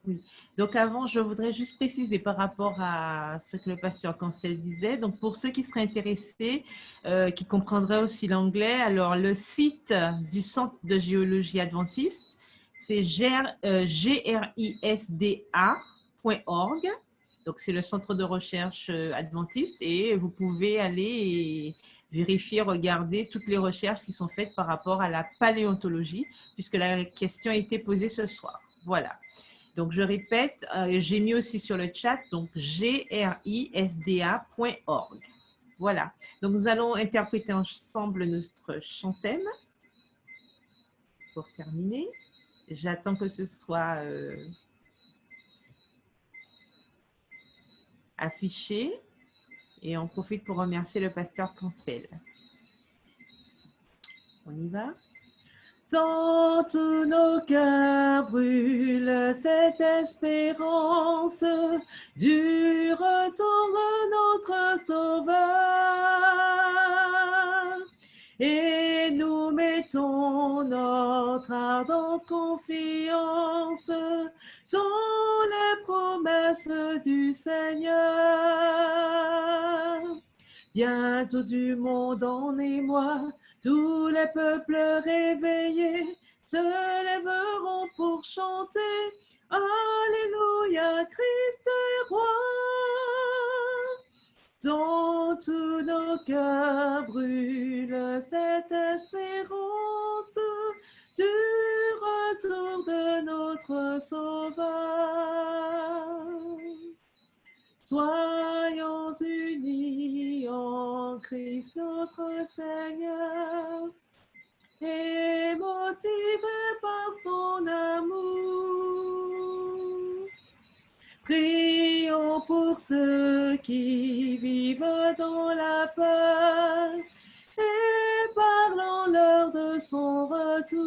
Oui. Donc avant, je voudrais juste préciser par rapport à ce que le pasteur Cancel disait. Donc pour ceux qui seraient intéressés, qui comprendraient aussi l'anglais, alors le site du Centre de géologie adventiste, c'est grisda.org. Donc c'est le centre de recherche adventiste et vous pouvez aller et vérifier, regarder toutes les recherches qui sont faites par rapport à la paléontologie, puisque la question a été posée ce soir. Voilà. Donc, je répète, j'ai mis aussi sur le chat, donc grisda.org. Voilà. Donc, nous allons interpréter ensemble notre chant thème pour terminer. J'attends que ce soit affiché et on profite pour remercier le pasteur Cancel. On y va? Dans tous nos cœurs brûle cette espérance du retour de notre Sauveur. Et nous mettons notre ardente confiance dans les promesses du Seigneur. Bientôt du monde en émoi, tous les peuples réveillés se lèveront pour chanter Alléluia, Christ est roi. Dans tous nos cœurs brûle cette espérance du retour de notre Sauveur. Soyons unis en Christ notre Seigneur et motivés par son amour. Prions pour ceux qui vivent dans la peur et parlons-leur de son retour.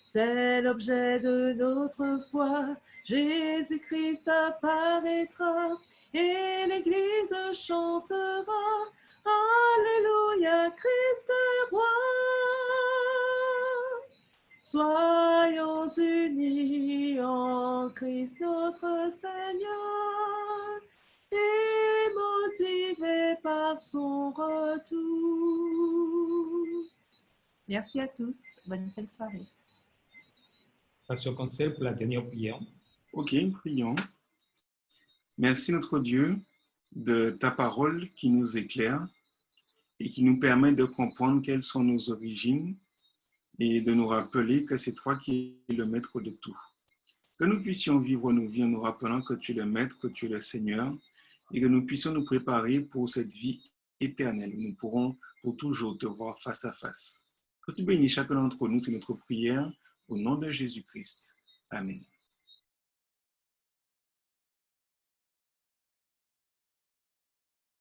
C'est l'objet de notre foi. Jésus-Christ apparaîtra et l'Église chantera Alléluia, Christ est roi. Soyons unis en Christ notre Seigneur et motivés par son retour. Merci à tous. Bonne fin de soirée. Pasteur Cancel pour la dernière prière. Ok, prions. Merci notre Dieu de ta parole qui nous éclaire et qui nous permet de comprendre quelles sont nos origines et de nous rappeler que c'est toi qui es le maître de tout. Que nous puissions vivre nos vies en nous rappelant que tu es le maître, que tu es le Seigneur et que nous puissions nous préparer pour cette vie éternelle. Nous pourrons pour toujours te voir face à face. Que tu bénisses chacun d'entre nous, c'est notre prière au nom de Jésus-Christ. Amen.